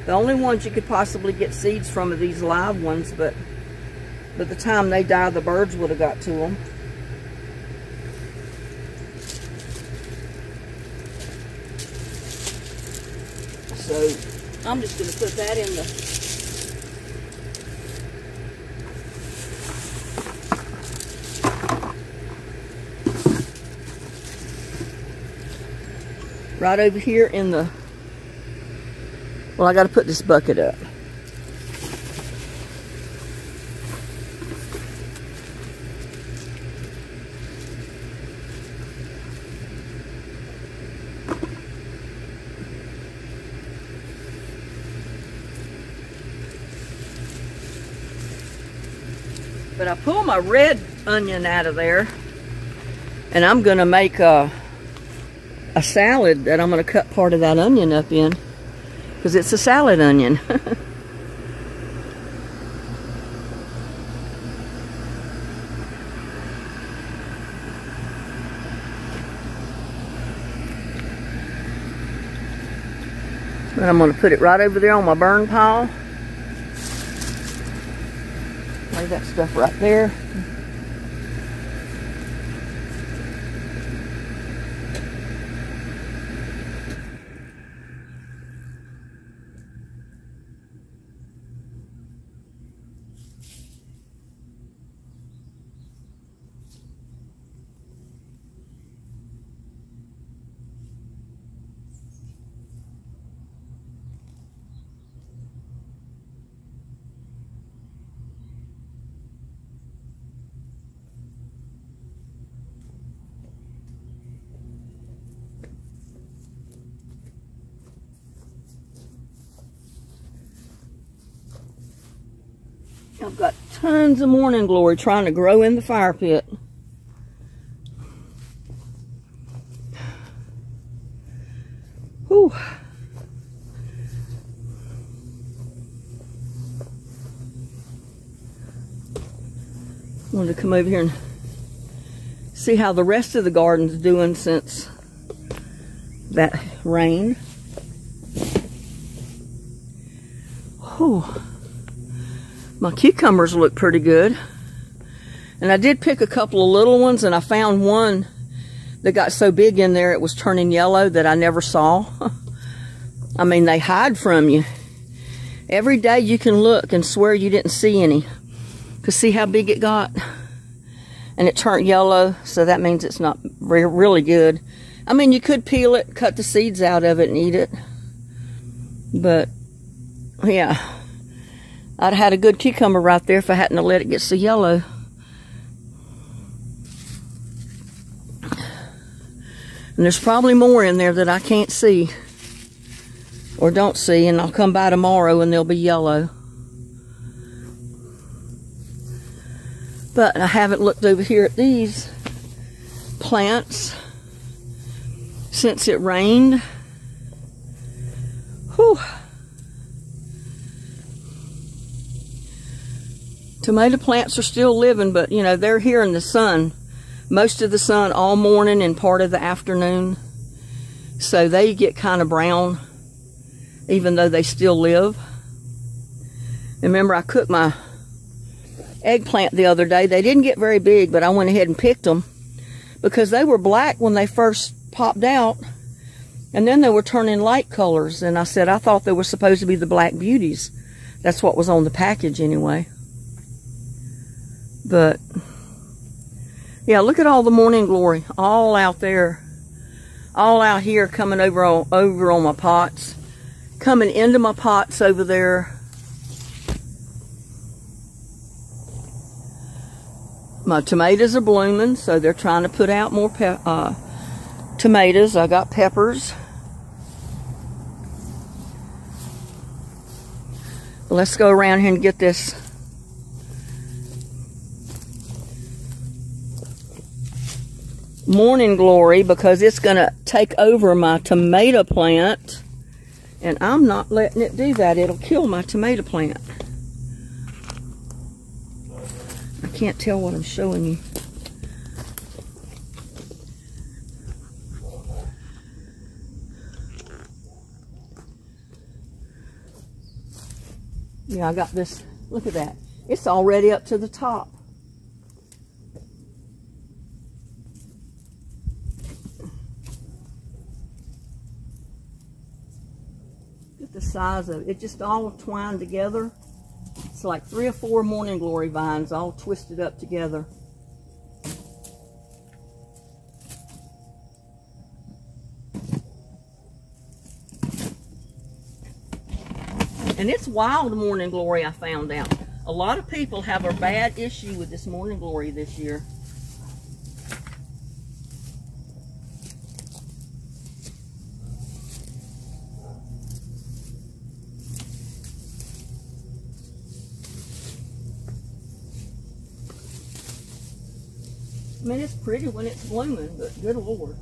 The only ones you could possibly get seeds from are these live ones, but by the time they die, the birds would have got to them. So I'm just going to put that in the right over here in the, well, I got to put this bucket up. But I pulled my red onion out of there, and I'm going to make a salad that I'm going to cut part of that onion up in, because it's a salad onion. And I'm going to put it right over there on my burn pile. Lay that stuff right there. I've got tons of morning glory trying to grow in the fire pit. Whew. Wanted to come over here and see how the rest of the garden's doing since that rain. Whew. My cucumbers look pretty good. And I did pick a couple of little ones, and I found one that got so big in there it was turning yellow that I never saw. I mean, they hide from you. Every day you can look and swear you didn't see any. Because see how big it got? And it turned yellow, so that means it's not really good. I mean, you could peel it, cut the seeds out of it, and eat it. But, yeah. I'd have had a good cucumber right there if I hadn't let it get so yellow. And there's probably more in there that I can't see. Or don't see, and I'll come by tomorrow and they'll be yellow. But I haven't looked over here at these plants since it rained. Whew. Tomato plants are still living, but you know, they're here in the sun. Most of the sun all morning and part of the afternoon. So they get kind of brown, even though they still live. Remember, I cooked my eggplant the other day. They didn't get very big, but I went ahead and picked them because they were black when they first popped out, and then they were turning light colors. And I said I thought they were supposed to be the black beauties. That's what was on the package anyway. But yeah, look at all the morning glory all out there, all out here, coming over on my pots, coming into my pots over there. My tomatoes are blooming, so they're trying to put out more tomatoes. I got peppers. Let's go around here and get this morning glory, because it's going to take over my tomato plant, and I'm not letting it do that. It'll kill my tomato plant. I can't tell what I'm showing you. Yeah, I got this. Look at that. It's already up to the top. Look at the size of it. It just all twined together. It's like 3 or 4 morning glory vines all twisted up together. And it's wild morning glory, I found out. A lot of people have a bad issue with this morning glory this year. I mean, it's pretty when it's blooming, but good Lord.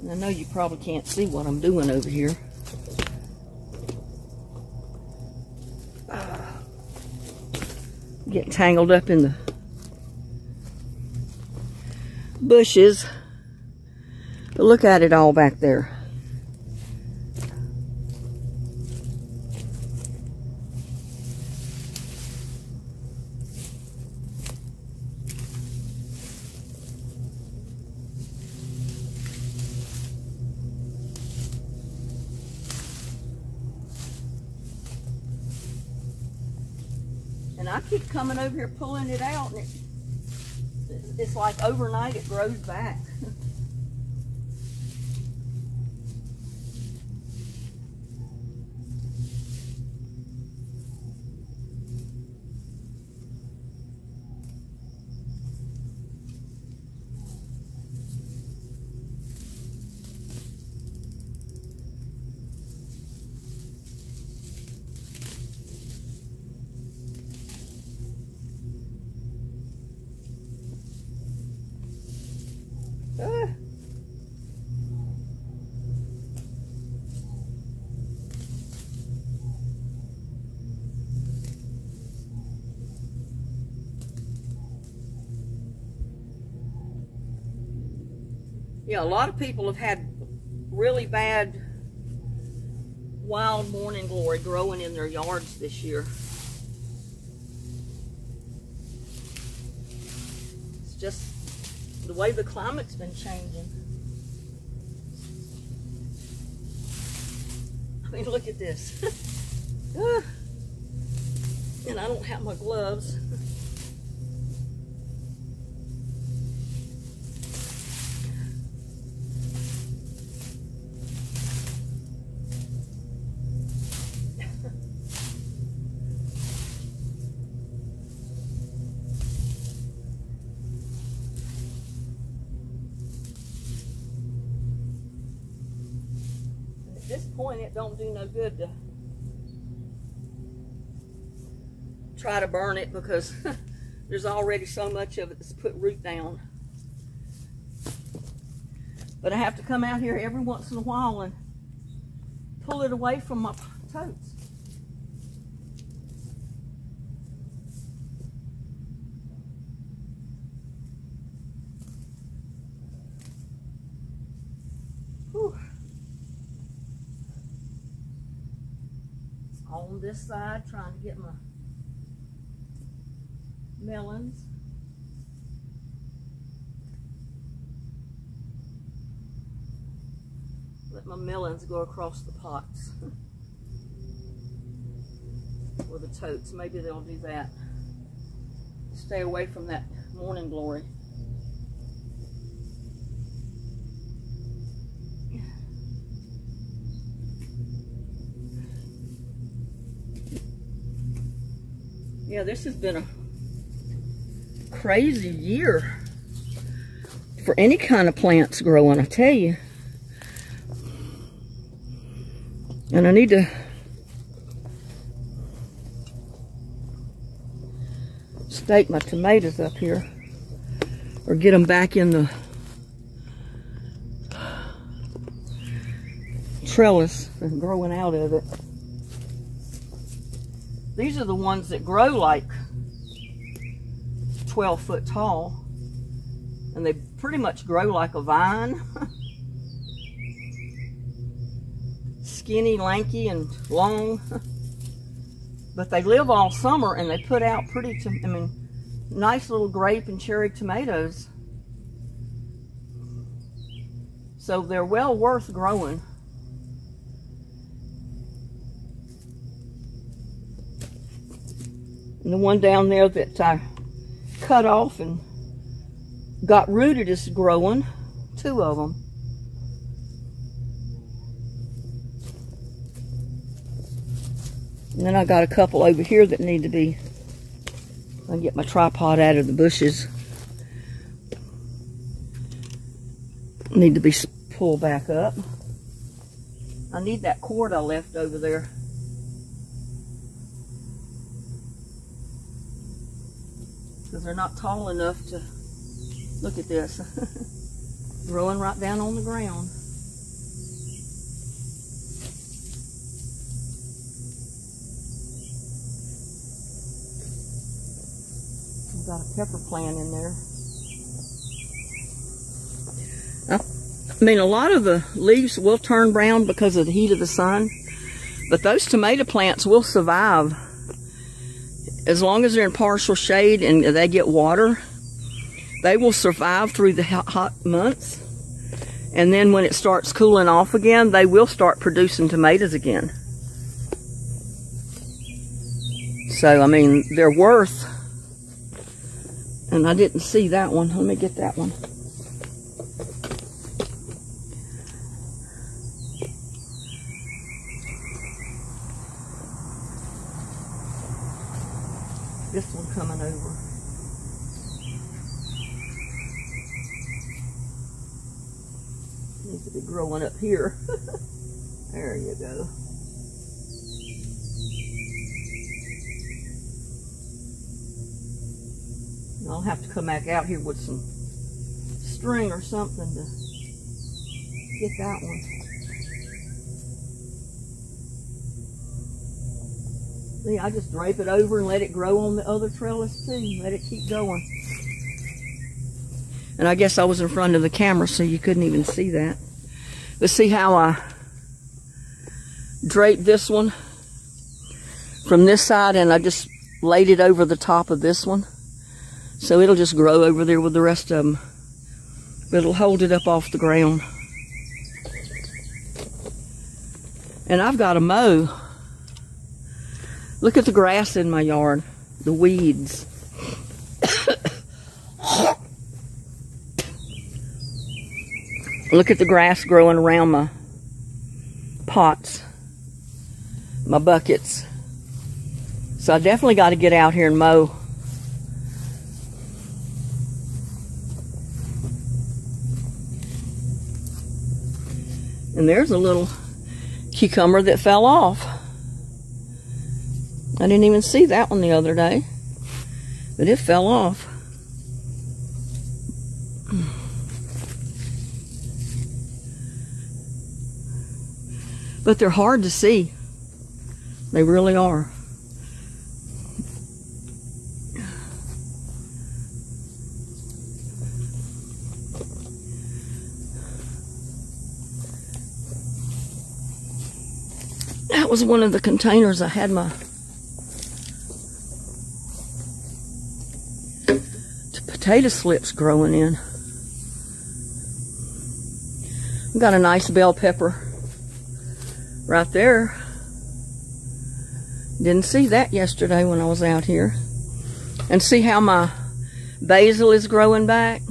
And I know you probably can't see what I'm doing over here. Get tangled up in the bushes. But look at it all back there. And I keep coming over here pulling it out, and it's like overnight it grows back. Yeah, a lot of people have had really bad wild morning glory growing in their yards this year. It's just the way the climate's been changing. I mean, look at this. And I don't have my gloves. At this point, it don't do no good to try to burn it because there's already so much of it that's put root down. But I have to come out here every once in a while and pull it away from my totes. Whew. On this side, trying to get my melons. Let my melons go across the pots or the totes. Maybe they'll do that. Stay away from that morning glory. Yeah, this has been a crazy year for any kind of plants growing, I tell you. And I need to stake my tomatoes up here or get them back in the trellis and growing out of it. These are the ones that grow like 12 foot tall, and they pretty much grow like a vine. Skinny, lanky, and long. But they live all summer and they put out pretty, nice little grape and cherry tomatoes. So they're well worth growing. And the one down there that I cut off and got rooted is growing, 2 of them. And then I got a couple over here that need to be, I can get my tripod out of the bushes. Need to be pulled back up. I need that cord I left over there. Because they're not tall enough to, look at this, growing right down on the ground. I've got a pepper plant in there. I mean, a lot of the leaves will turn brown because of the heat of the sun, but those tomato plants will survive. As long as they're in partial shade and they get water, they will survive through the hot months. And then when it starts cooling off again, they will start producing tomatoes again. So, I mean, they're worth. And I didn't see that one. Let me get that one. This one coming over. Needs to be growing up here. There you go. And I'll have to come back out here with some string or something to get that one. See, I just drape it over and let it grow on the other trellis too. Let it keep going. And I guess I was in front of the camera so you couldn't even see that. But see how I draped this one from this side and I just laid it over the top of this one. So it'll just grow over there with the rest of them. But it'll hold it up off the ground. And I've got to mow. Look at the grass in my yard, the weeds. Look at the grass growing around my pots, my buckets. So I definitely got to get out here and mow. And there's a little cucumber that fell off. I didn't even see that one the other day, but it fell off. But they're hard to see. They really are. That was one of the containers I had my potato slips growing in. I've got a nice bell pepper right there. Didn't see that yesterday when I was out here. And see how my basil is growing back?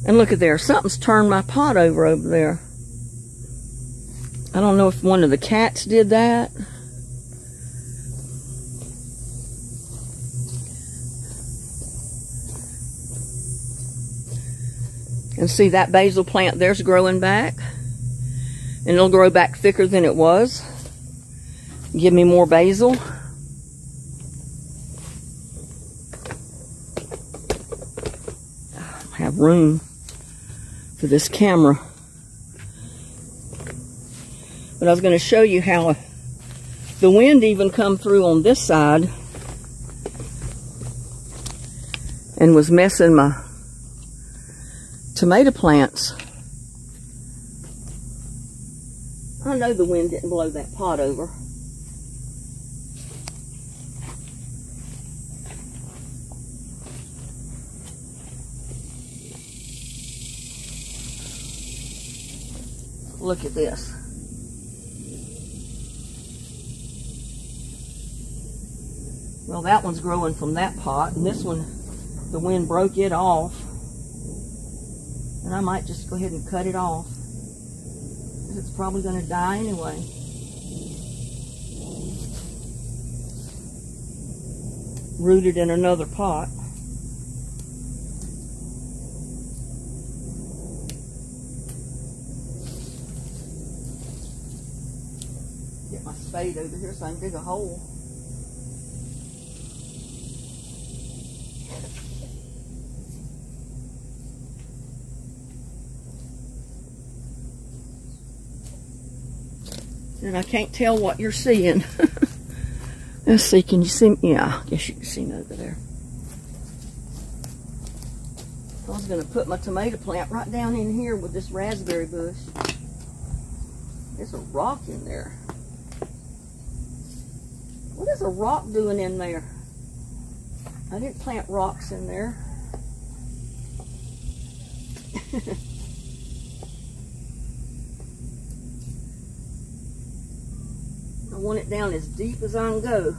And look at there, something's turned my pot over there. I don't know if one of the cats did that. And see that basil plant there's growing back. And it'll grow back thicker than it was. Give me more basil. I have room for this camera. But I was going to show you how the wind even come through on this side and was messing my tomato plants. I know the wind didn't blow that pot over. Look at this. Well, that one's growing from that pot, and this one, the wind broke it off. And I might just go ahead and cut it off. It's probably going to die anyway. Rooted in another pot. Get my spade over here so I can dig a hole. And I can't tell what you're seeing. Let's see, can you see me? Yeah, I guess you can see me over there. I was going to put my tomato plant right down in here with this raspberry bush. There's a rock in there. What is a rock doing in there? I didn't plant rocks in there. I want it down as deep as I can go.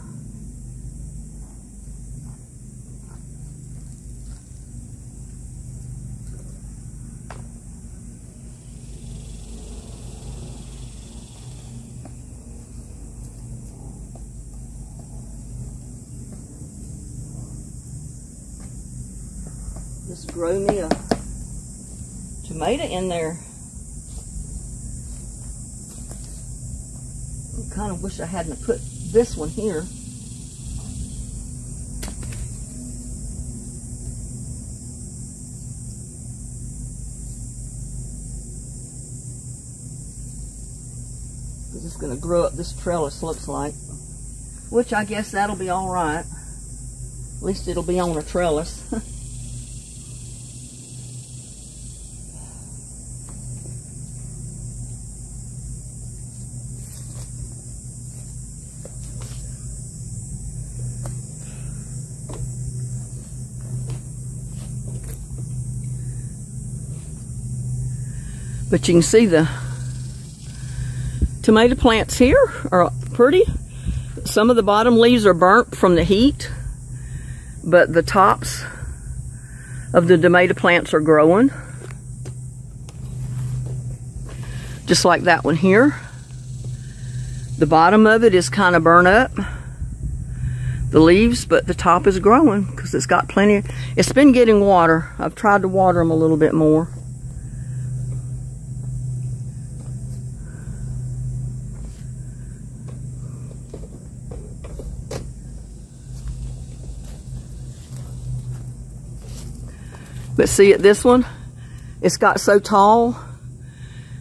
Just grow me a tomato in there. I kind of wish I hadn't put this one here. Because it's going to grow up this trellis, looks like. Which I guess that'll be all right. At least it'll be on a trellis. But you can see the tomato plants here are pretty. Some of the bottom leaves are burnt from the heat, but the tops of the tomato plants are growing. Just like that one here. The bottom of it is kind of burnt up, the leaves, but the top is growing because it's got plenty. It's been getting water. I've tried to water them a little bit more. But see, at this one, it's got so tall,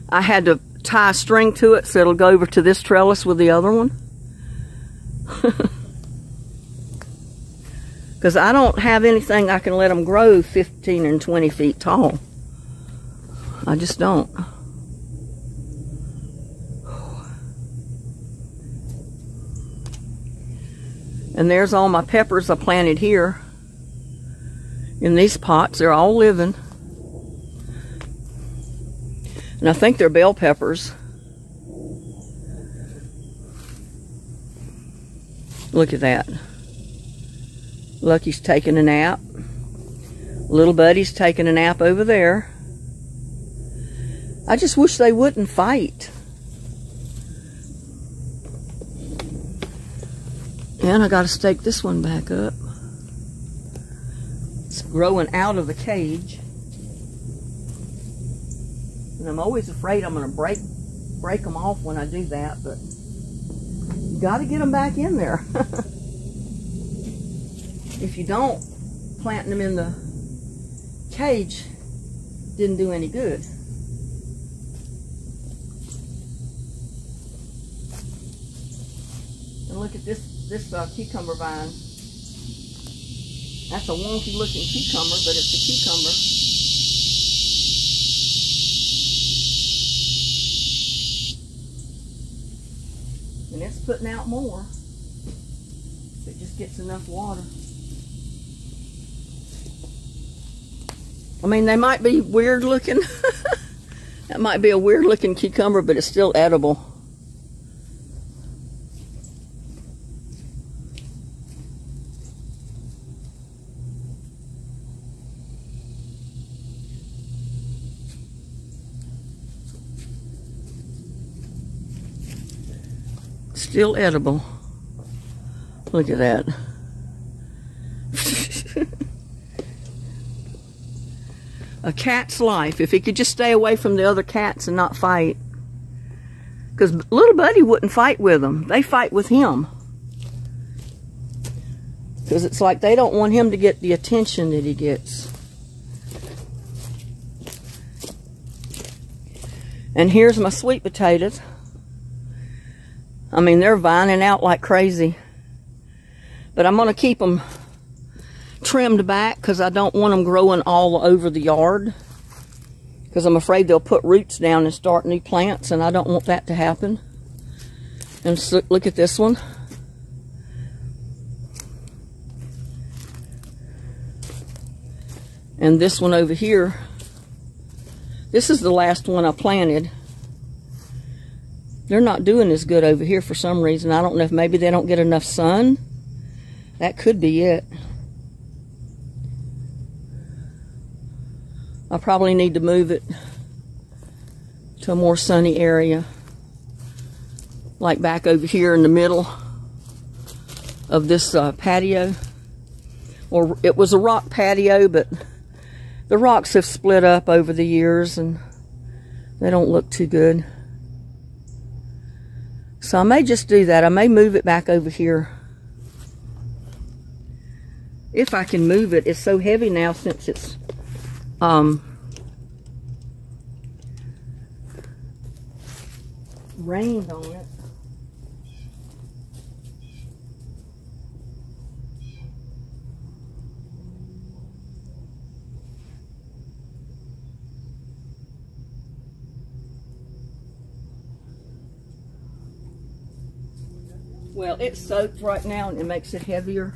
I had to tie a string to it so it'll go over to this trellis with the other one. Because I don't have anything I can let them grow 15 and 20 feet tall. I just don't. And there's all my peppers I planted here in these pots. They're all living. And I think they're bell peppers. Look at that. Lucky's taking a nap. Little buddy's taking a nap over there. I just wish they wouldn't fight. And I got to stake this one back up. It's growing out of the cage. And I'm always afraid I'm going to break them off when I do that, but you got to get them back in there. If you don't, planting them in the cage didn't do any good. And look at this cucumber vine. That's a wonky looking cucumber, but it's a cucumber. And it's putting out more if it just gets enough water. I mean, they might be weird looking. That might be a weird looking cucumber, but it's still edible. Still edible. Look at that. A cat's life. If he could just stay away from the other cats and not fight. Because little buddy wouldn't fight with them. They fight with him. Because it's like they don't want him to get the attention that he gets. And here's my sweet potatoes. I mean, they're vining out like crazy. But I'm going to keep them trimmed back because I don't want them growing all over the yard. Because I'm afraid they'll put roots down and start new plants, and I don't want that to happen. And so, look at this one. And this one over here. This is the last one I planted. They're not doing as good over here for some reason. I don't know if maybe they don't get enough sun. That could be it. I probably need to move it to a more sunny area. Like back over here in the middle of this patio. Or it was a rock patio, but the rocks have split up over the years and they don't look too good. So I may just do that. I may move it back over here. If I can move it. It's so heavy now since it's rained on it. Well, it's soaked right now and it makes it heavier.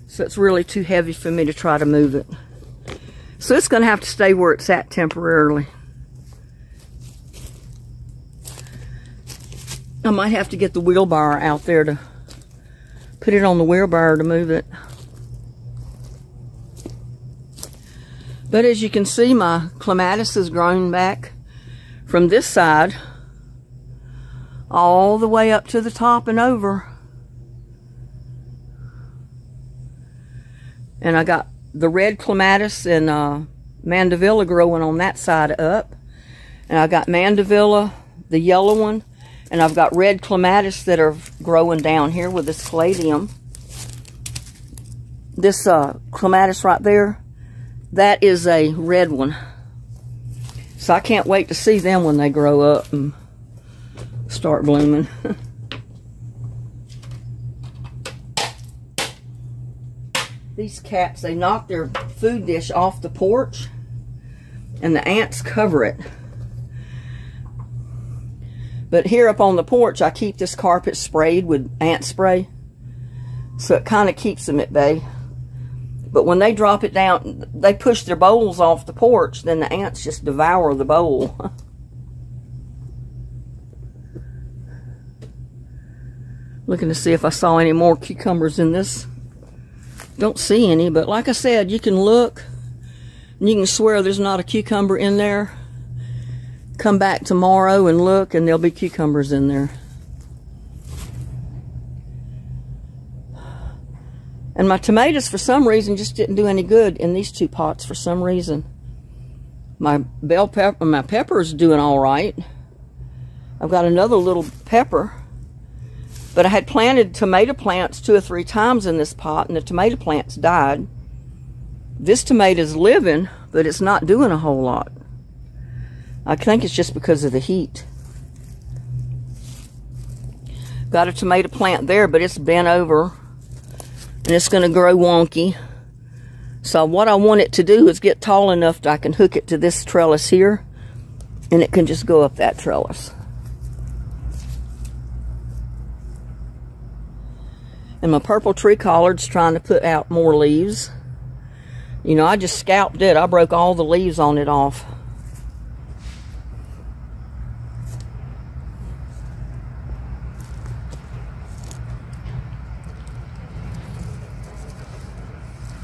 So it's really too heavy for me to try to move it. So it's going to have to stay where it's at temporarily. I might have to get the wheelbarrow out there to put it on the wheelbarrow to move it. But as you can see, my clematis has grown back from this side all the way up to the top and over. And I got the red clematis and mandevilla growing on that side up. And I got mandevilla, the yellow one, and I've got red clematis that are growing down here with this caladium. This clematis right there, that is a red one. So I can't wait to see them when they grow up and start blooming. These cats, they knock their food dish off the porch and the ants cover it. But here up on the porch, I keep this carpet sprayed with ant spray, so it kind of keeps them at bay. But when they drop it down, they push their bowls off the porch, then the ants just devour the bowl. Looking to see if I saw any more cucumbers in this. Don't see any, but like I said, you can look and you can swear there's not a cucumber in there. Come back tomorrow and look, and there'll be cucumbers in there. And my tomatoes, for some reason, just didn't do any good in these two pots for some reason. My bell pepper, my pepper's doing all right. I've got another little pepper. But I had planted tomato plants 2 or 3 times in this pot, and the tomato plants died. This tomato's living, but it's not doing a whole lot. I think it's just because of the heat. Got a tomato plant there, but it's bent over, and it's going to grow wonky. So what I want it to do is get tall enough that I can hook it to this trellis here, and it can just go up that trellis. And my purple tree collard's trying to put out more leaves. You know, I just scalped it. I broke all the leaves on it off.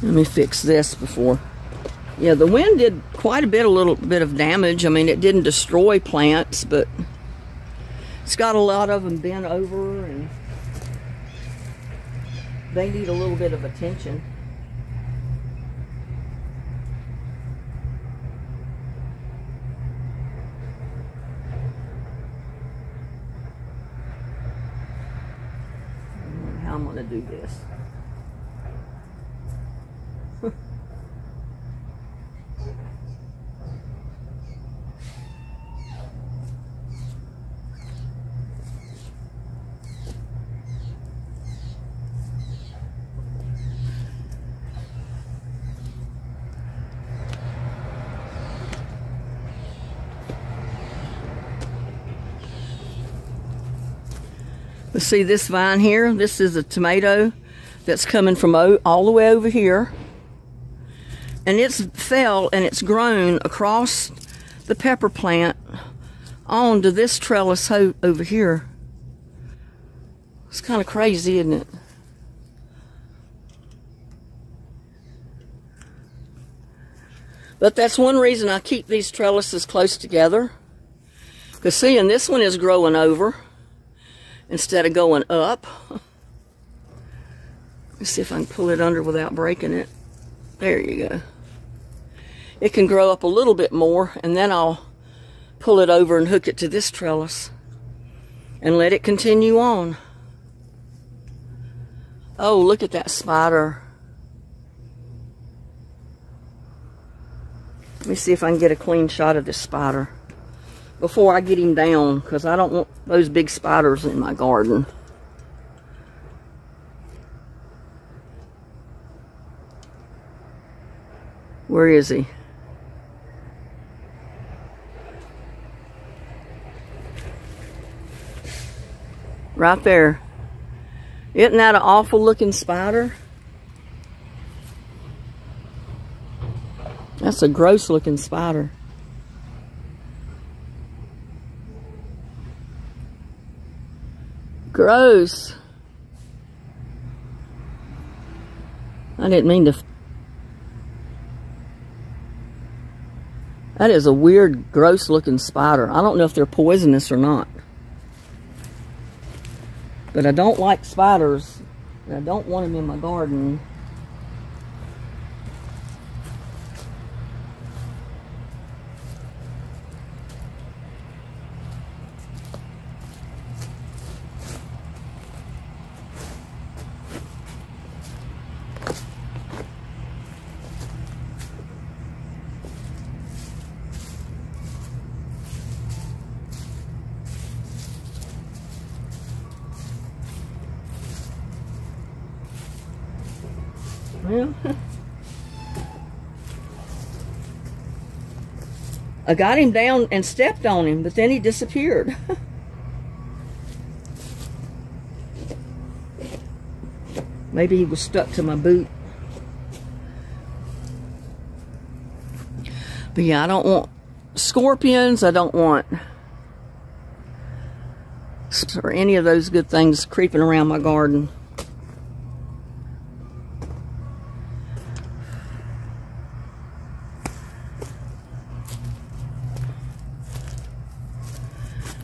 Let me fix this before. Yeah, the wind did quite a little bit of damage. I mean, it didn't destroy plants, but it's got a lot of them bent over, and they need a little bit of attention. I don't know how I'm going to do this. Let's see this vine here. This is a tomato that's coming from all the way over here. And it's fell and it's grown across the pepper plant onto this trellis over here. It's kind of crazy, isn't it? But that's one reason I keep these trellises close together. Because see, and this one is growing over instead of going up. Let's see if I can pull it under without breaking it. There you go. It can grow up a little bit more, and then I'll pull it over and hook it to this trellis and let it continue on. Oh, look at that spider. Let me see if I can get a clean shot of this spider before I get him down, because I don't want those big spiders in my garden. Where is he? Right there. Isn't that an awful looking spider? That's a gross looking spider. Gross. I didn't mean to. That is a weird, gross looking spider. I don't know if they're poisonous or not. But I don't like spiders. And I don't want them in my garden. Well, I got him down and stepped on him, but then he disappeared. Maybe he was stuck to my boot. But yeah, I don't want scorpions. I don't want or any of those good things creeping around my garden.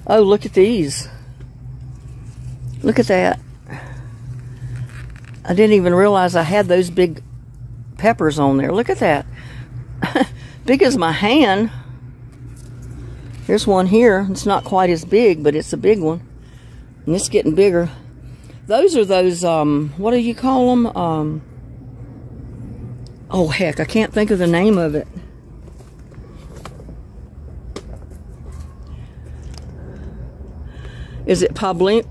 Oh, look at these. Look at that. I didn't even realize I had those big peppers on there. Look at that. Big as my hand. Here's one here. It's not quite as big, but it's a big one. And it's getting bigger. Those are those, what do you call them? Oh, heck, I can't think of the name of it. Is it poblano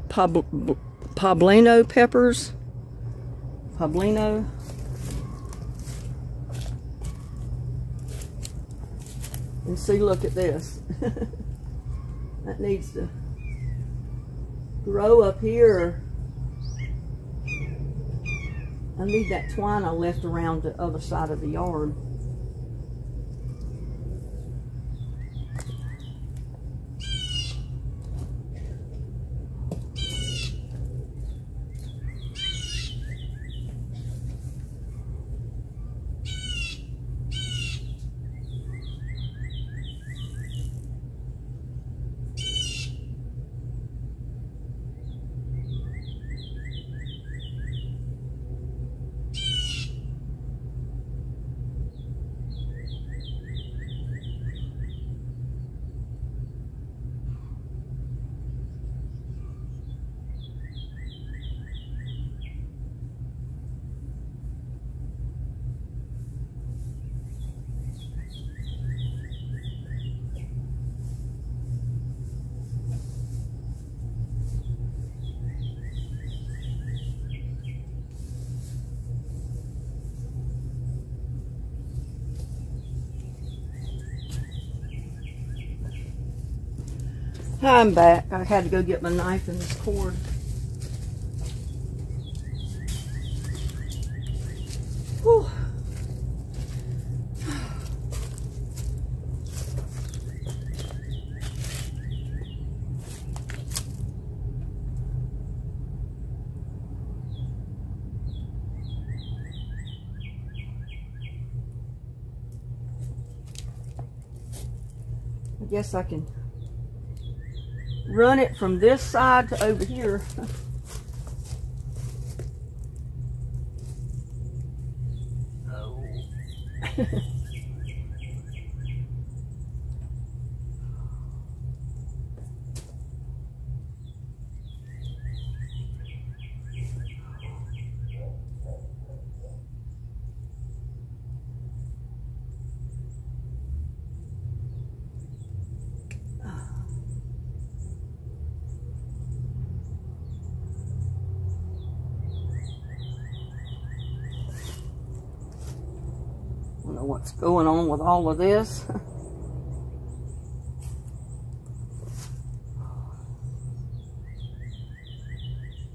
peppers? Poblano? And see, look at this. That needs to grow up here. I need that twine I left around the other side of the yard. I'm back. I had to go get my knife and this cord. Whew. I guess I can run it from this side to over here. Oh. I don't know what's going on with all of this.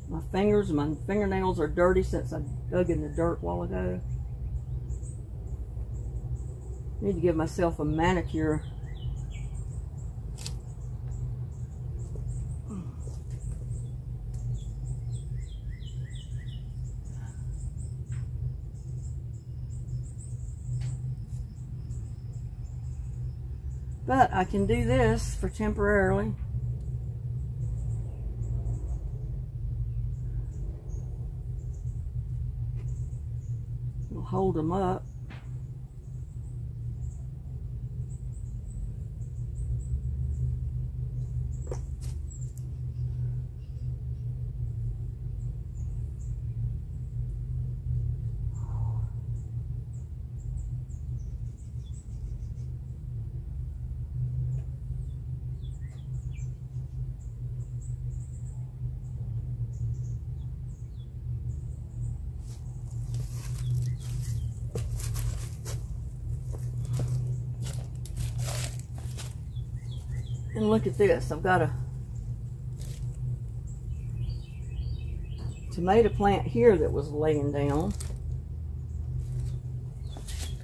My fingernails are dirty since I dug in the dirt a while ago. Need to give myself a manicure. But I can do this for temporarily. It'll hold them up. And look at this. I've got a tomato plant here that was laying down.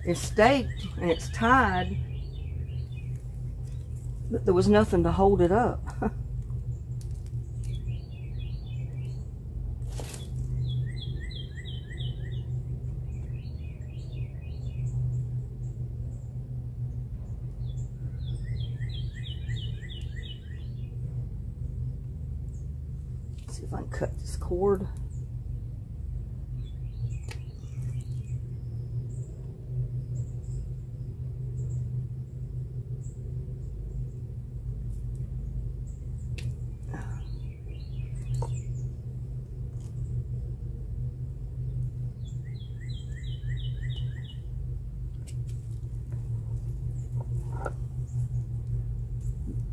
It's staked and it's tied, but there was nothing to hold it up. See if I can cut this cord.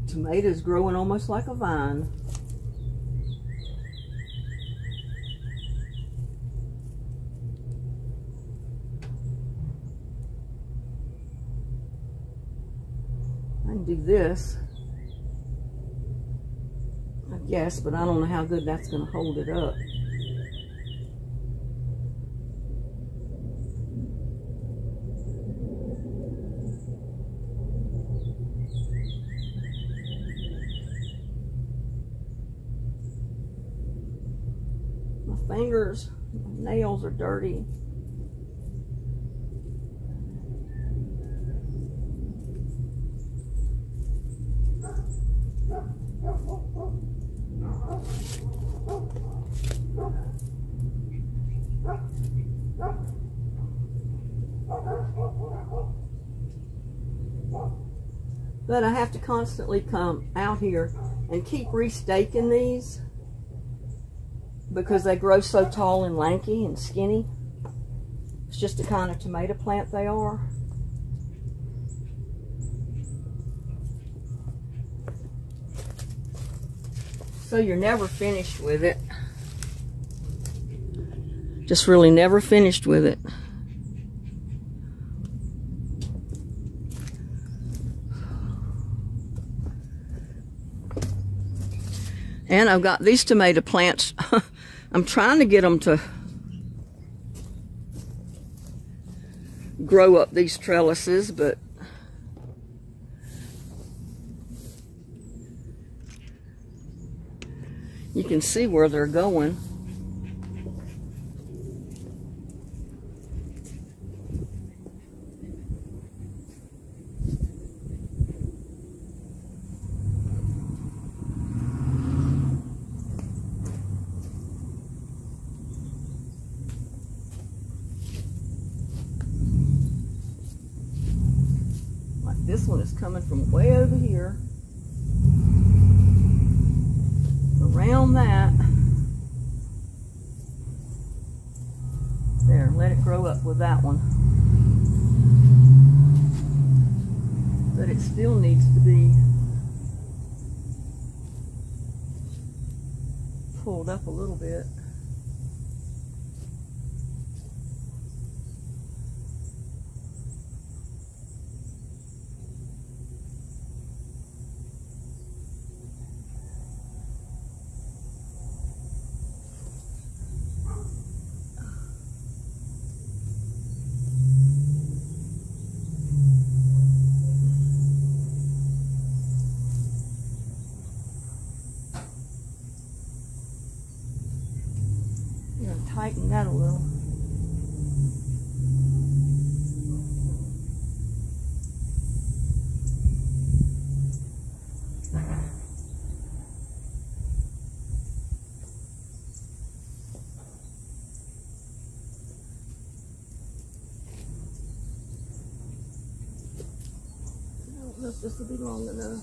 Tomatoes growing almost like a vine. I can do this, I guess, but I don't know how good that's going to hold it up. My fingers, my nails are dirty. But I have to constantly come out here and keep restaking these because they grow so tall and lanky and skinny. It's just the kind of tomato plant they are. So you're never finished with it. Just really never finished with it. And I've got these tomato plants. I'm trying to get them to grow up these trellises, but you can see where they're going. This one is coming from way over here, around that. There, let it grow up with that one. But it still needs to be pulled up a little bit. Tighten that a little. I don't know if this will be long enough.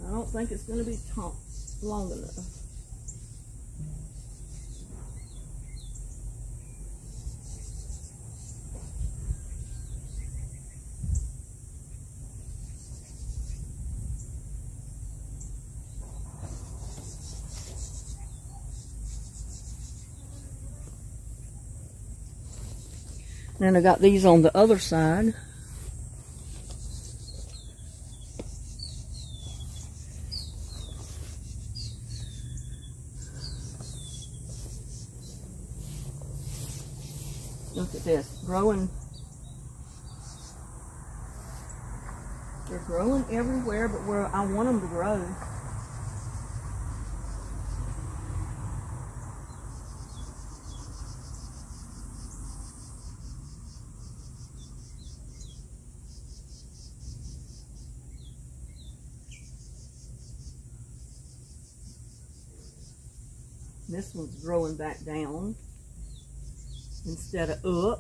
I don't think it's going to be long enough. And I got these on the other side. Look at this, growing. They're growing everywhere but where I want them to grow. This one's growing back down instead of up.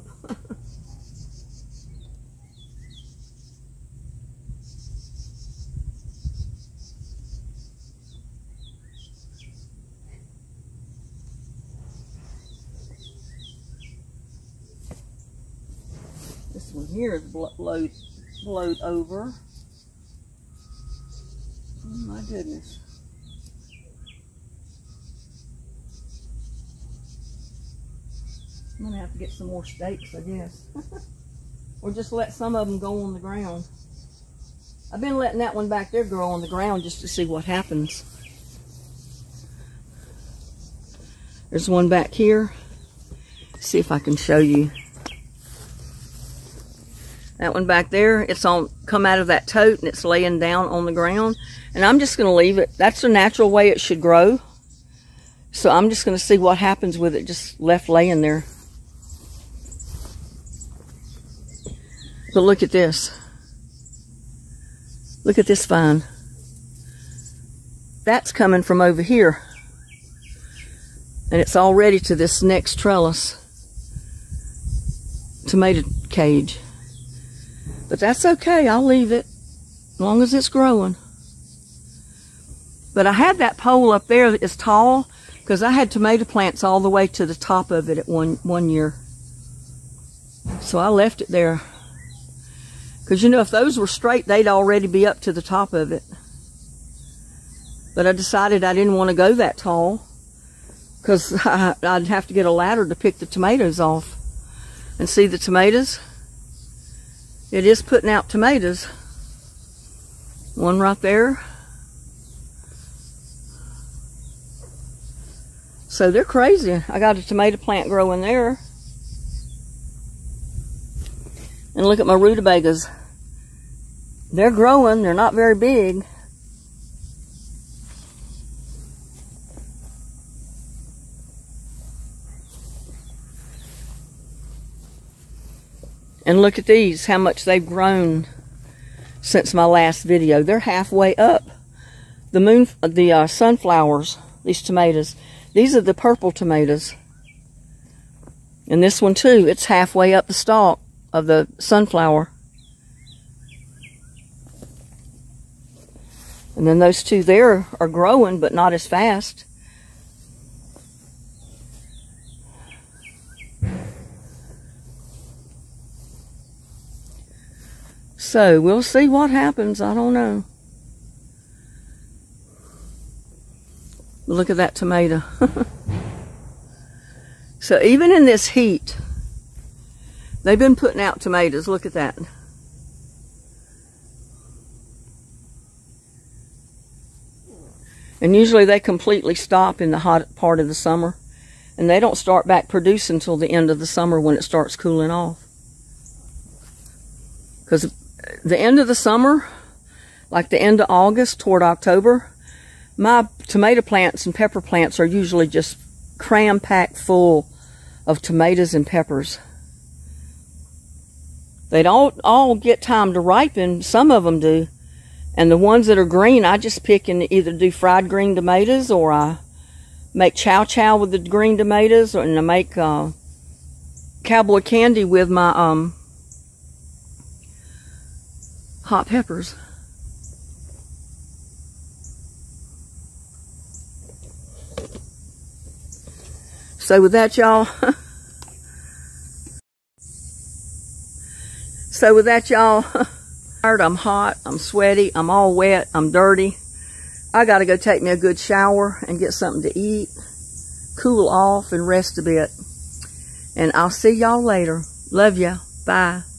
This one here is blowed over. Oh my goodness. I'm gonna have to get some more stakes, I guess. Or just let some of them go on the ground. I've been letting that one back there grow on the ground just to see what happens. There's one back here. See if I can show you. That one back there, it's come out of that tote and it's laying down on the ground. And I'm just gonna leave it. That's the natural way it should grow. So I'm just gonna see what happens with it just left laying there. But look at this. Look at this vine. That's coming from over here. And it's all ready to this next trellis. Tomato cage. But that's okay, I'll leave it. As long as it's growing. But I had that pole up there that is tall because I had tomato plants all the way to the top of it at one year. So I left it there. Because, you know, if those were straight, they'd already be up to the top of it. But I decided I didn't want to go that tall. Because I'd have to get a ladder to pick the tomatoes off. And see the tomatoes? It is putting out tomatoes. One right there. So they're crazy. I got a tomato plant growing there. And look at my rutabagas. They're growing. They're not very big. And look at these, how much they've grown since my last video. They're halfway up. The sunflowers, these tomatoes. These are the purple tomatoes. And this one too, it's halfway up the stalk of the sunflower. And then those two there are growing, but not as fast. So we'll see what happens. I don't know. Look at that tomato. So even in this heat, they've been putting out tomatoes. Look at that. And usually they completely stop in the hot part of the summer. And they don't start back producing until the end of the summer when it starts cooling off. Because the end of the summer, like the end of August toward October, my tomato plants and pepper plants are usually just cram-packed full of tomatoes and peppers. They don't all get time to ripen. Some of them do. And the ones that are green, I just pick and either do fried green tomatoes, or I make chow chow with the green tomatoes, and I make cowboy candy with my hot peppers. So with that, y'all, I'm hot, I'm sweaty, I'm all wet, I'm dirty. I gotta go take me a good shower and get something to eat, cool off and rest a bit. And I'll see y'all later. Love ya. Bye.